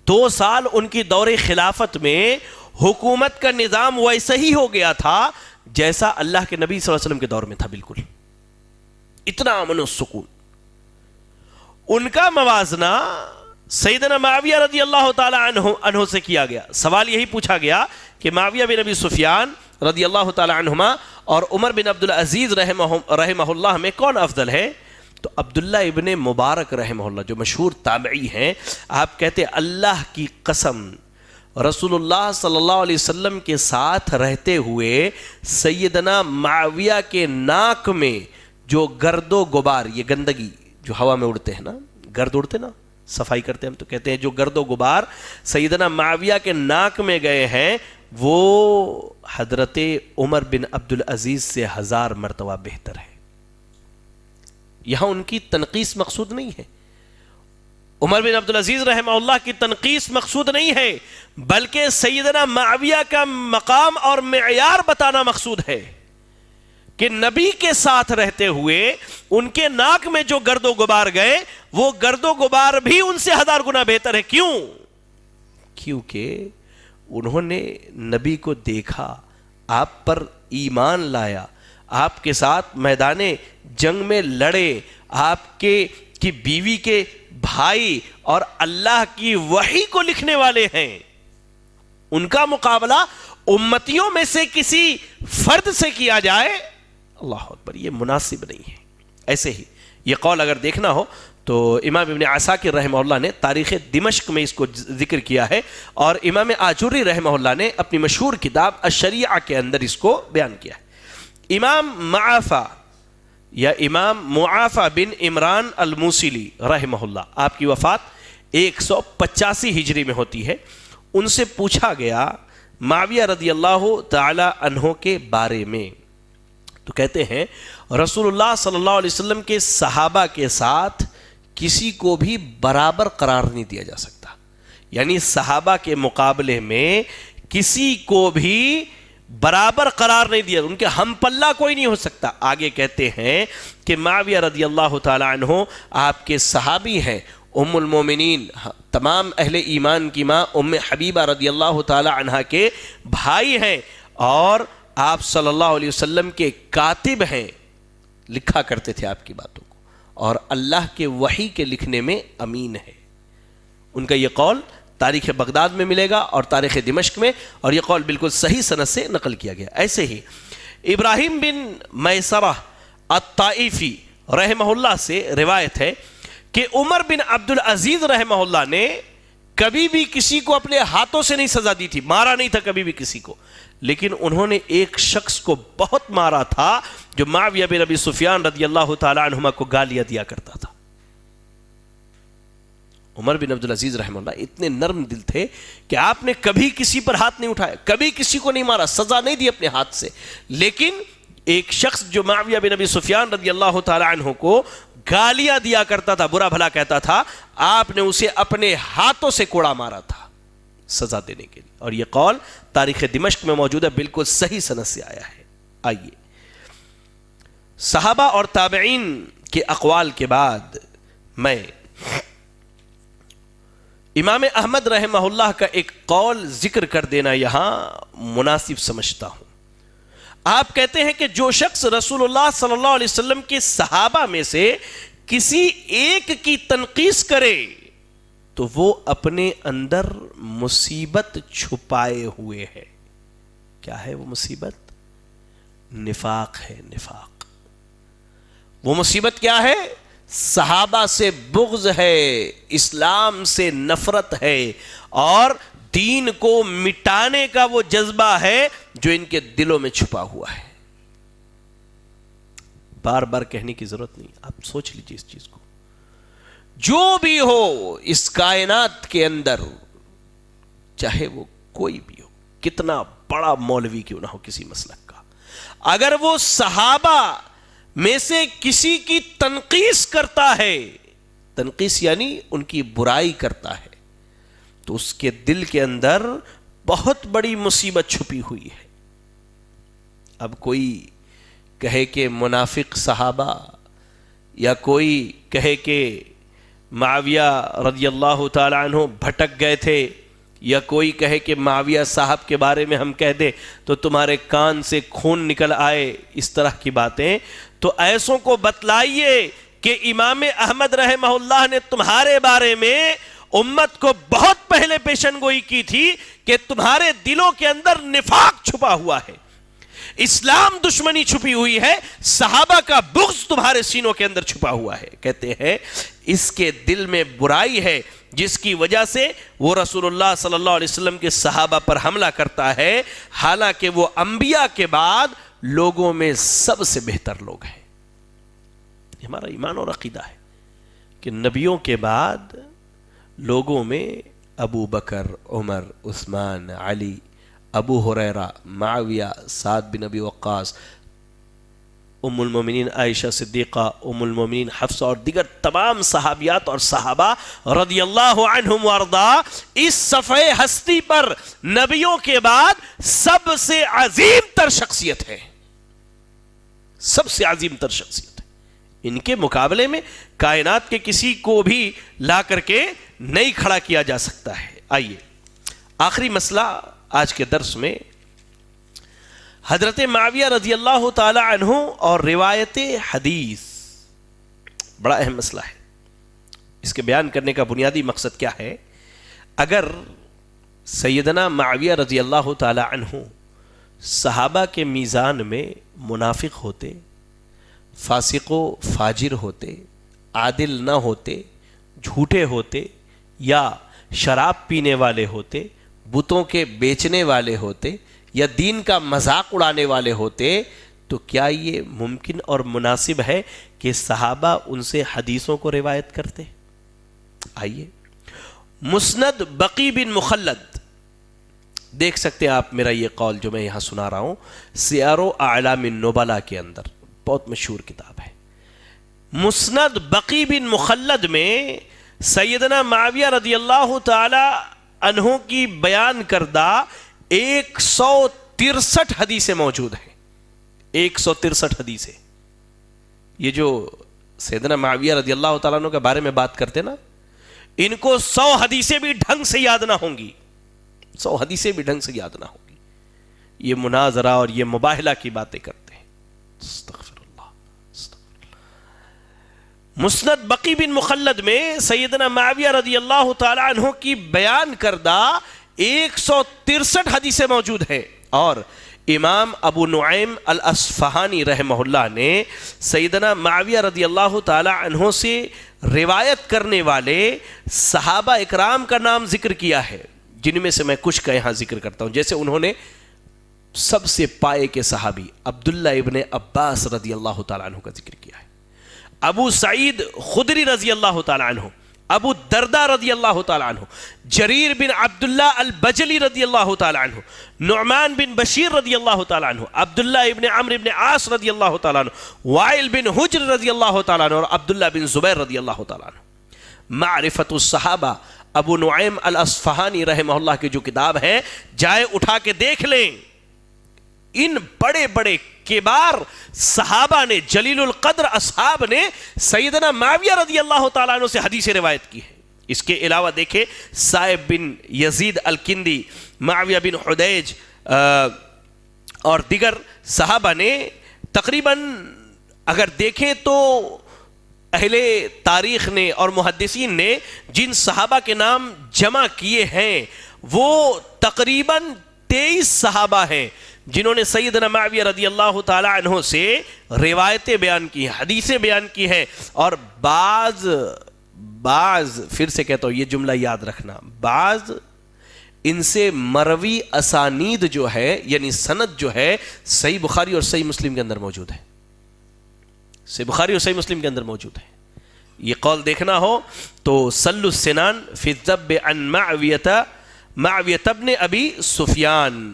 2 سال ان کی دور خلافت میں حکومت کا نظام ویسا ہی ہو گیا تھا جیسا اللہ کے نبی صلی اللہ علیہ وسلم کے دور میں تھا. بالکل اتنا امن و سکون. ان کا موازنہ سیدنا معاویہ رضی اللہ تعالی عنہ سے کیا گیا. سوال یہی پوچھا گیا کہ معاویہ بن ابی سفیان رضی اللہ تعالی عنہما اور عمر بن عبدالعزیز رحمہ اللہ میں کون افضل ہے؟ تو عبداللہ ابن مبارک رحمہ اللہ جو مشہور تابعی ہیں، آپ کہتے ہیں اللہ کی قسم رسول اللہ صلی اللہ علیہ وسلم کے ساتھ رہتے ہوئے سیدنا معاویہ کے ناک میں جو گرد و غبار، یہ گندگی جو ہوا میں اڑتے ہیں نا، گرد اڑتے نا، صفائی کرتے ہیں ہم تو کہتے ہیں، جو گرد و غبار سیدنا معاویہ کے ناک میں گئے ہیں وہ حضرت عمر بن عبدالعزیز سے 1000 مرتبہ بہتر ہے. یہاں ان کی تنقیص مقصود نہیں ہے. عمر بن عبدالعزیز رحمہ اللہ کی تنقیص مقصود نہیں ہے، بلکہ سیدنا معاویہ کا مقام اور معیار بتانا مقصود ہے کہ نبی کے ساتھ رہتے ہوئے ان کے ناک میں جو گرد و غبار گئے وہ گرد و غبار بھی ان سے 1000 گنا بہتر ہے. کیوں؟ کیونکہ انہوں نے نبی کو دیکھا، آپ پر ایمان لایا، آپ کے ساتھ میدان جنگ میں لڑے، آپ کی بیوی کے بھائی اور اللہ کی وحی کو لکھنے والے ہیں. ان کا مقابلہ امتیوں میں سے کسی فرد سے کیا جائے، اللہ اکبر، یہ مناسب نہیں ہے. ایسے ہی یہ قول اگر دیکھنا ہو تو امام ابن عساکر رحمہ اللہ نے تاریخ دمشق میں اس کو ذکر کیا ہے، اور امام آجوری رحمہ اللہ نے اپنی مشہور کتاب الشریعہ کے اندر اس کو بیان کیا ہے. امام معافہ یا امام معافہ بن عمران الموصلی رحمہ اللہ، آپ کی وفات 185 ہجری میں ہوتی ہے. ان سے پوچھا گیا معاویہ رضی اللہ تعالی عنہ کے بارے میں، تو کہتے ہیں رسول اللہ صلی اللہ علیہ وسلم کے صحابہ کے ساتھ کسی کو بھی برابر قرار نہیں دیا جا سکتا. یعنی صحابہ کے مقابلے میں کسی کو بھی برابر قرار نہیں دیا، ان کے ہم پلہ کوئی نہیں ہو سکتا. آگے کہتے ہیں کہ معاویہ رضی اللہ تعالی عنہ آپ کے صحابی ہیں، ام المومنین تمام اہل ایمان کی ماں ام حبیبہ رضی اللہ تعالی عنہ کے بھائی ہیں، اور آپ صلی اللہ علیہ وسلم کے کاتب ہیں، لکھا کرتے تھے آپ کی باتوں کو، اور اللہ کے وحی کے لکھنے میں امین ہے. ان کا یہ قول تاریخ بغداد میں ملے گا اور تاریخ دمشق میں، اور یہ قول بالکل صحیح سند سے نقل کیا گیا. ایسے ہی ابراہیم بن میسرہ الطائفی رحمہ اللہ سے روایت ہے کہ عمر بن عبد العزیز رحمہ اللہ نے کبھی بھی کسی کو اپنے ہاتھوں سے نہیں سزا دی تھی، مارا نہیں تھا کبھی بھی کسی کو، لیکن انہوں نے ایک شخص کو بہت مارا تھا جو معاویہ بن ابی سفیان رضی اللہ تعالی عنہما کو گالیاں دیا کرتا تھا. عمر بن عبد العزیز رحمہ اللہ اتنے نرم دل تھے کہ آپ نے کبھی کسی پر ہاتھ نہیں اٹھایا، کبھی کسی کو نہیں مارا، سزا نہیں دی اپنے ہاتھ سے، لیکن ایک شخص جو معاویہ بن ابی سفیان رضی اللہ تعالی عنہ کو گالیاں دیا کرتا تھا، برا بھلا کہتا تھا، آپ نے اسے اپنے ہاتھوں سے کوڑا مارا تھا سزا دینے کے لیے. اور یہ قول تاریخ دمشق میں موجود ہے، بالکل صحیح سند سے آیا ہے. آئیے صحابہ اور تابعین کے اقوال کے بعد میں امام احمد رحمہ اللہ کا ایک قول ذکر کر دینا یہاں مناسب سمجھتا ہوں. آپ کہتے ہیں کہ جو شخص رسول اللہ صلی اللہ علیہ وسلم کے صحابہ میں سے کسی ایک کی تنقیص کرے تو وہ اپنے اندر مصیبت چھپائے ہوئے ہے. کیا ہے وہ مصیبت؟ نفاق ہے. نفاق وہ مصیبت کیا ہے؟ صحابہ سے بغض ہے، اسلام سے نفرت ہے، اور دین کو مٹانے کا وہ جذبہ ہے جو ان کے دلوں میں چھپا ہوا ہے. بار بار کہنے کی ضرورت نہیں، آپ سوچ لیجیے اس چیز کو. جو بھی ہو اس کائنات کے اندر، چاہے وہ کوئی بھی ہو، کتنا بڑا مولوی کیوں نہ ہو کسی مسلک کا، اگر وہ صحابہ میں سے کسی کی تنقیص کرتا ہے، تنقیص یعنی ان کی برائی کرتا ہے، تو اس کے دل کے اندر بہت بڑی مصیبت چھپی ہوئی ہے. اب کوئی کہے کہ منافق صحابہ، یا کوئی کہے کہ معاویہ رضی اللہ تعالی عنہ بھٹک گئے تھے، یا کوئی کہے کہ معاویہ صاحب کے بارے میں ہم کہہ دیں تو تمہارے کان سے خون نکل آئے، اس طرح کی باتیں، تو ایسوں کو بتلائیے کہ امام احمد رحمہ اللہ نے تمہارے بارے میں امت کو بہت پہلے پیشن گوئی کی تھی کہ تمہارے دلوں کے اندر نفاق چھپا ہوا ہے، اسلام دشمنی چھپی ہوئی ہے، صحابہ کا بغض تمہارے سینوں کے اندر چھپا ہوا ہے. کہتے ہیں اس کے دل میں برائی ہے جس کی وجہ سے وہ رسول اللہ صلی اللہ علیہ وسلم کے صحابہ پر حملہ کرتا ہے، حالانکہ وہ انبیاء کے بعد لوگوں میں سب سے بہتر لوگ ہیں. یہ ہمارا ایمان اور عقیدہ ہے کہ نبیوں کے بعد لوگوں میں ابو بکر، عمر، عثمان، علی، ابو ہریرہ، معاویہ، سعد بن ابی وقاص، ام المومنین عائشہ صدیقہ، ام المومنین حفصہ اور دیگر تمام صحابیات اور صحابہ رضی اللہ عنہم وارضا اس صفحے ہستی پر نبیوں کے بعد سب سے عظیم تر شخصیت ہے، سب سے عظیم تر شخصیت ہے. ان کے مقابلے میں کائنات کے کسی کو بھی لا کر کے نہیں کھڑا کیا جا سکتا ہے. آئیے آخری مسئلہ آج کے درس میں حضرت معاویہ رضی اللہ تعالی عنہ اور روایت حدیث، بڑا اہم مسئلہ ہے. اس کے بیان کرنے کا بنیادی مقصد کیا ہے؟ اگر سیدنا معاویہ رضی اللہ تعالی عنہ صحابہ کے میزان میں منافق ہوتے، فاسق و فاجر ہوتے، عادل نہ ہوتے، جھوٹے ہوتے، یا شراب پینے والے ہوتے، بتوں کے بیچنے والے ہوتے، یا دین کا مذاق اڑانے والے ہوتے، تو کیا یہ ممکن اور مناسب ہے کہ صحابہ ان سے حدیثوں کو روایت کرتے؟ آئیے مسند بقی بن مخلد، دیکھ سکتے ہیں آپ میرا یہ قول جو میں یہاں سنا رہا ہوں، سیار و اعلام النبلاء کے اندر بہت مشہور کتاب ہے. مسند بقی بن مخلد میں سیدنا معاویہ رضی اللہ تعالی عنہ کی بیان کردہ 163 حدیثیں موجود ہیں. 163 حدیثیں. یہ جو سیدنا معاویہ رضی اللہ تعالیٰ عنہ کے بارے میں بات کرتے نا، ان کو 100 حدیثیں بھی ڈھنگ سے یاد نہ ہوں گی، 100 حدیثیں بھی ڈھنگ سے یاد نہ ہوں گی. یہ مناظرہ اور یہ مباہلہ کی باتیں کرتے ہیں. استغفر اللہ. مسند بقی بن مخلد میں سیدنا معاویہ رضی اللہ تعالی عنہ کی بیان کردہ 163 حدیثیں موجود ہیں، اور امام ابو نعیم الاصفہانی رحمہ اللہ نے سیدنا معاویہ رضی اللہ تعالی عنہ سے روایت کرنے والے صحابہ اکرام کا نام ذکر کیا ہے، جن میں سے میں کچھ کا یہاں ذکر کرتا ہوں. جیسے انہوں نے سب سے پائے کے صحابی عبداللہ ابن عباس رضی اللہ تعالی عنہ کا ذکر کیا ہے، ابو سعید خدری رضی اللہ تعالی عنہ، ابو دردہ رضی اللہ تعالی عنہ، جریر بن عبداللہ البجلی رضی اللہ تعالی عنہ، نعمان بن بشیر رضی اللہ تعالی عنہ، عبداللہ ابن عمرو بن عاص رضی اللہ تعالی عنہ، وائل بن حجر رضی اللہ تعالی عنہ، اور عبداللہ بن زبیر رضی اللہ تعالی عنہ. معرفت الصحابہ ابو نعیم الاصفہانی رحمہ اللہ کی جو کتاب ہے، جائے اٹھا کے دیکھ لیں. ان بڑے بڑے کبار صحابہ نے، جلیل القدر اصحاب نے سیدنا معاویہ رضی اللہ تعالیٰ عنہ سے حدیث روایت کی ہے. اس کے علاوہ دیکھیں صائب بن یزید الکندی، معاویہ بن حدیج اور دیگر صحابہ نے تقریباً اگر دیکھیں تو اہل تاریخ نے اور محدثین نے جن صحابہ کے نام جمع کیے ہیں وہ تقریباً 23 صحابہ ہیں جنہوں نے سیدنا معاویہ رضی اللہ تعالی عنہ سے روایتیں بیان کی ہیں، حدیثیں بیان کی ہیں. اور بعض پھر سے کہتا ہوں یہ جملہ یاد رکھنا، بعض ان سے مروی اسانید جو ہے یعنی سند جو ہے صحیح بخاری اور صحیح مسلم کے اندر موجود ہے، صحیح بخاری اور صحیح مسلم کے اندر موجود ہے. یہ قول دیکھنا ہو تو سل السنان فی الذب عن معاویہ ابن ابی سفیان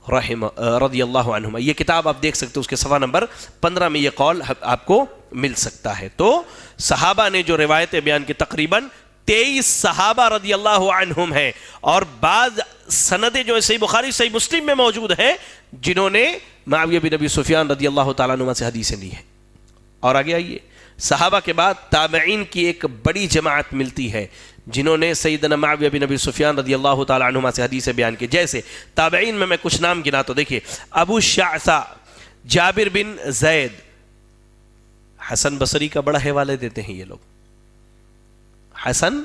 رضی اللہ عنہما، یہ کتاب آپ دیکھ سکتے ہیں، اس کے صفحہ نمبر 15 میں یہ قول آپ کو مل سکتا ہے. تو صحابہ نے جو روایتیں بیان کی تقریباً 23 صحابہ رضی اللہ عنہم ہیں، اور بعض سندیں جو صحیح بخاری صحیح مسلم میں موجود ہیں جنہوں نے معاویہ بن ابی سفیان رضی اللہ تعالیٰ عنہ سے حدیثیں لی ہیں. اور آگے آئیے، صحابہ کے بعد تابعین کی ایک بڑی جماعت ملتی ہے جنہوں نے سیدنا معاویہ بن ابی سفیان رضی اللہ تعالیٰ عنہما سے حدیثیں بیان کی. جیسے تابعین میں کچھ نام گنا تو دیکھیے ابو شعثہ، جابر بن زید، حسن بصری کا بڑا حوالے دیتے ہیں یہ لوگ، حسن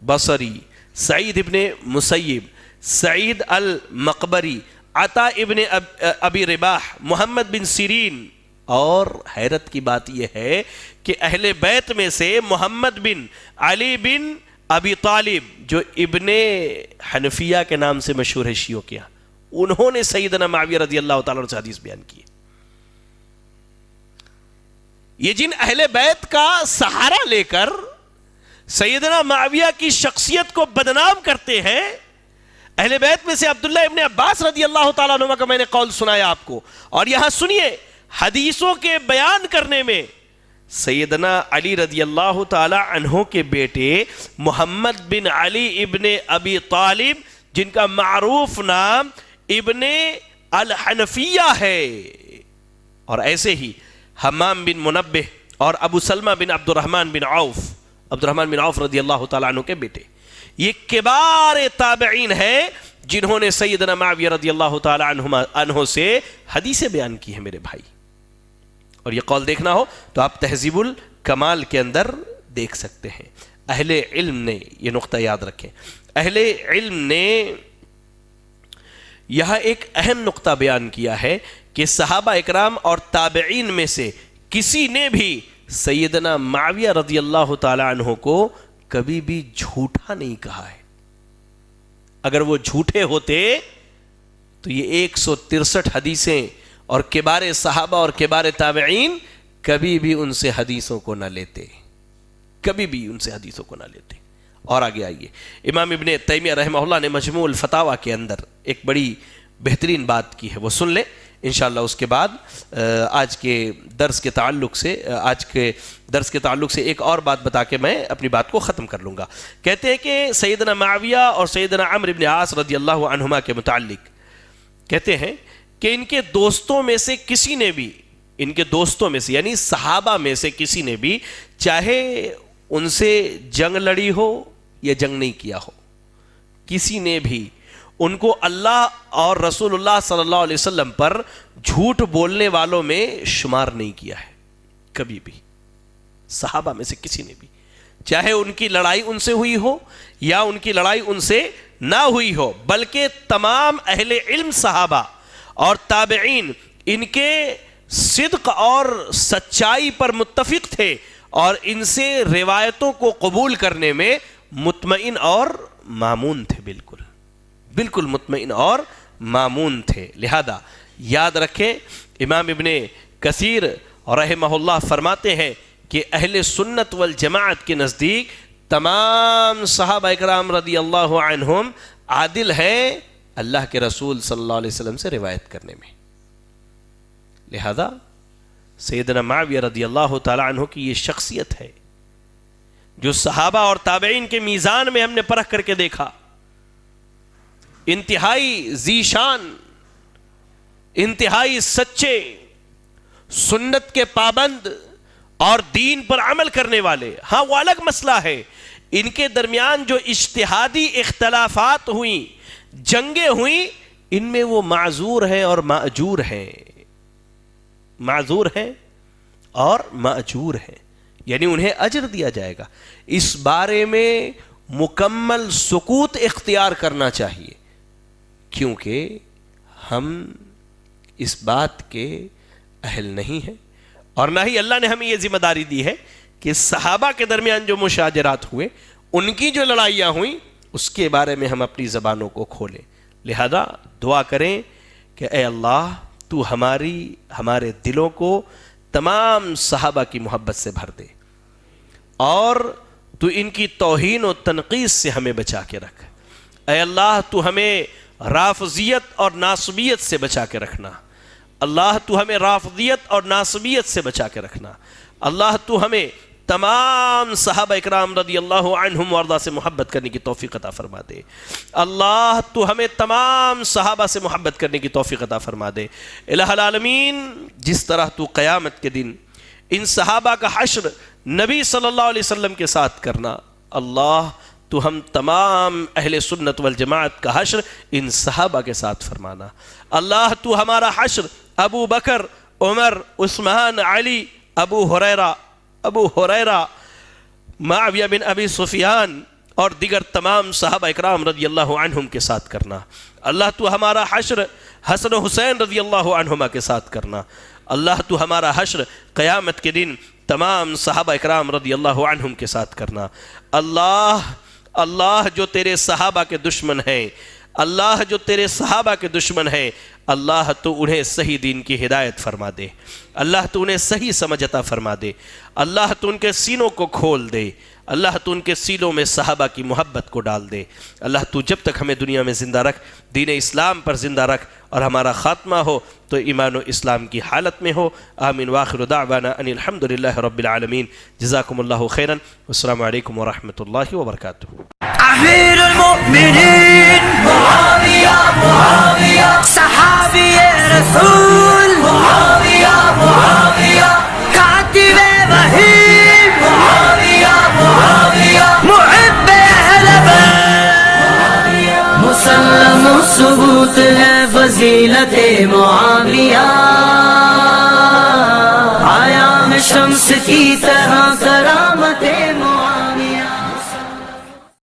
بصری، سعید ابن مسیب، سعید المقبری، عطا ابن ابی رباح، محمد بن سیرین. اور حیرت کی بات یہ ہے کہ اہل بیت میں سے محمد بن علی بن ابی طالب جو ابن حنفیہ کے نام سے مشہور ہے شیعوں کے، انہوں نے سیدنا معاویہ رضی اللہ تعالیٰ عنہ سے حدیث بیان کی. یہ جن اہل بیت کا سہارا لے کر سیدنا معاویہ کی شخصیت کو بدنام کرتے ہیں، اہل بیت میں سے عبداللہ ابن عباس رضی اللہ تعالیٰ عنہ کا میں نے قول سنایا آپ کو. اور یہاں سنیے، حدیثوں کے بیان کرنے میں سیدنا علی رضی اللہ تعالی عنہ کے بیٹے محمد بن علی ابن ابی طالب، جن کا معروف نام ابن الحنفیہ ہے، اور ایسے ہی حمام بن منبہ اور ابو سلمہ بن عبد الرحمن بن عوف رضی اللہ تعالی عنہ کے بیٹے، یہ کبار تابعین ہیں جنہوں نے سیدنا معاویہ رضی اللہ تعالی عنہ سے حدیثیں بیان کی ہیں میرے بھائی. اور یہ قول دیکھنا ہو تو آپ تہذیب الکمال کے اندر دیکھ سکتے ہیں. اہل علم نے یہ نقطہ یاد رکھیں، اہل علم نے یہاں ایک اہم نقطہ بیان کیا ہے کہ صحابہ اکرام اور تابعین میں سے کسی نے بھی سیدنا معاویہ رضی اللہ تعالی عنہ کو کبھی بھی جھوٹا نہیں کہا ہے. اگر وہ جھوٹے ہوتے تو یہ 163 حدیثیں اور کبار صحابہ اور کبار تابعین کبھی بھی ان سے حدیثوں کو نہ لیتے، کبھی بھی ان سے حدیثوں کو نہ لیتے. اور آگے آئیے، امام ابن تیمیہ رحمہ اللہ نے مجموع الفتاویٰ کے اندر ایک بڑی بہترین بات کی ہے، وہ سن لیں انشاءاللہ. اس کے بعد آج کے درس کے تعلق سے ایک اور بات بتا کے میں اپنی بات کو ختم کر لوں گا. کہتے ہیں کہ سیدنا معاویہ اور سیدنا عمرو بن عاص رضی اللہ عنہما کے متعلق کہتے ہیں کہ ان کے دوستوں میں سے کسی نے بھی، ان کے دوستوں میں سے یعنی صحابہ میں سے کسی نے بھی، چاہے ان سے جنگ لڑی ہو یا جنگ نہیں کیا ہو، کسی نے بھی ان کو اللہ اور رسول اللہ صلی اللہ علیہ وسلم پر جھوٹ بولنے والوں میں شمار نہیں کیا ہے کبھی بھی. صحابہ میں سے کسی نے بھی، چاہے ان کی لڑائی ان سے ہوئی ہو یا ان کی لڑائی ان سے نہ ہوئی ہو، بلکہ تمام اہل علم صحابہ اور تابعین ان کے صدق اور سچائی پر متفق تھے اور ان سے روایتوں کو قبول کرنے میں مطمئن اور مامون تھے، بالکل مطمئن اور مامون تھے۔ لہذا یاد رکھیں، امام ابن کثیر رحمہ اللہ فرماتے ہیں کہ اہل سنت والجماعت کے نزدیک تمام صحابہ اکرام رضی اللہ عنہم عادل ہیں اللہ کے رسول صلی اللہ علیہ وسلم سے روایت کرنے میں۔ لہذا سیدنا معاویہ رضی اللہ تعالی عنہ کی یہ شخصیت ہے جو صحابہ اور تابعین کے میزان میں ہم نے پرکھ کر کے دیکھا، انتہائی ذیشان، انتہائی سچے، سنت کے پابند اور دین پر عمل کرنے والے۔ ہاں وہ الگ مسئلہ ہے، ان کے درمیان جو اجتہادی اختلافات ہوئیں، جنگیں ہوئیں، ان میں وہ معذور ہیں اور ماجور ہیں، معذور ہیں اور ماجور ہیں، یعنی انہیں اجر دیا جائے گا۔ اس بارے میں مکمل سکوت اختیار کرنا چاہیے، کیونکہ ہم اس بات کے اہل نہیں ہیں، اور نہ ہی اللہ نے ہمیں یہ ذمہ داری دی ہے کہ صحابہ کے درمیان جو مشاجرات ہوئے، ان کی جو لڑائیاں ہوئیں، اس کے بارے میں ہم اپنی زبانوں کو کھولیں۔ لہذا دعا کریں کہ اے اللہ تو ہمارے دلوں کو تمام صحابہ کی محبت سے بھر دے، اور تو ان کی توہین و تنقیص سے ہمیں بچا کے رکھ۔ اے اللہ تو ہمیں رافضیت اور ناصبیت سے بچا کے رکھنا، اللہ تو ہمیں رافضیت اور ناصبیت سے بچا کے رکھنا، اللہ تو ہمیں تمام صحابہ اکرام رضی اللہ عنہم وارضا سے محبت کرنے کی توفیق عطا فرما دے، اللہ تو ہمیں تمام صحابہ سے محبت کرنے کی توفیق عطا فرما دے۔ الہ العالمین، جس طرح تو قیامت کے دن ان صحابہ کا حشر نبی صلی اللہ علیہ وسلم کے ساتھ کرنا، اللہ تو ہم تمام اہل سنت والجماعت کا حشر ان صحابہ کے ساتھ فرمانا۔ اللہ تو ہمارا حشر ابو بکر، عمر، عثمان، علی، ابو ہریرہ، معاویہ بن ابی سفیان اور دیگر تمام صحابہ اکرام رضی اللہ عنہم کے ساتھ کرنا۔ اللہ تو ہمارا حشر حسن و حسین رضی اللہ عنہما کے ساتھ کرنا۔ اللہ تو ہمارا حشر قیامت کے دن تمام صحابہ اکرام رضی اللہ عنہم کے ساتھ کرنا۔ اللہ جو تیرے صحابہ کے دشمن ہیں، اللہ جو تیرے صحابہ کے دشمن ہیں، اللہ تو انہیں صحیح دین کی ہدایت فرما دے، اللہ تو انہیں صحیح سمجھ عطا فرما دے، اللہ تو ان کے سینوں کو کھول دے، اللہ تو ان کے سینوں میں صحابہ کی محبت کو ڈال دے۔ اللہ تو جب تک ہمیں دنیا میں زندہ رکھ، دین اسلام پر زندہ رکھ، اور ہمارا خاتمہ ہو تو ایمان و اسلام کی حالت میں ہو۔ آمین وآخر دعوانا ان الحمدللہ رب العالمین۔ جزاکم اللہ خیرا، والسلام علیکم ورحمۃ اللہ وبرکاتہ۔ امیر المؤمنین معاویہ، صحابی رسول معاویہ، کاتب وحی معاویہ، محب اہل بیت، مسلم و ثبوت ہے فضیلت معاویہ، آیا میں شمس کی طرح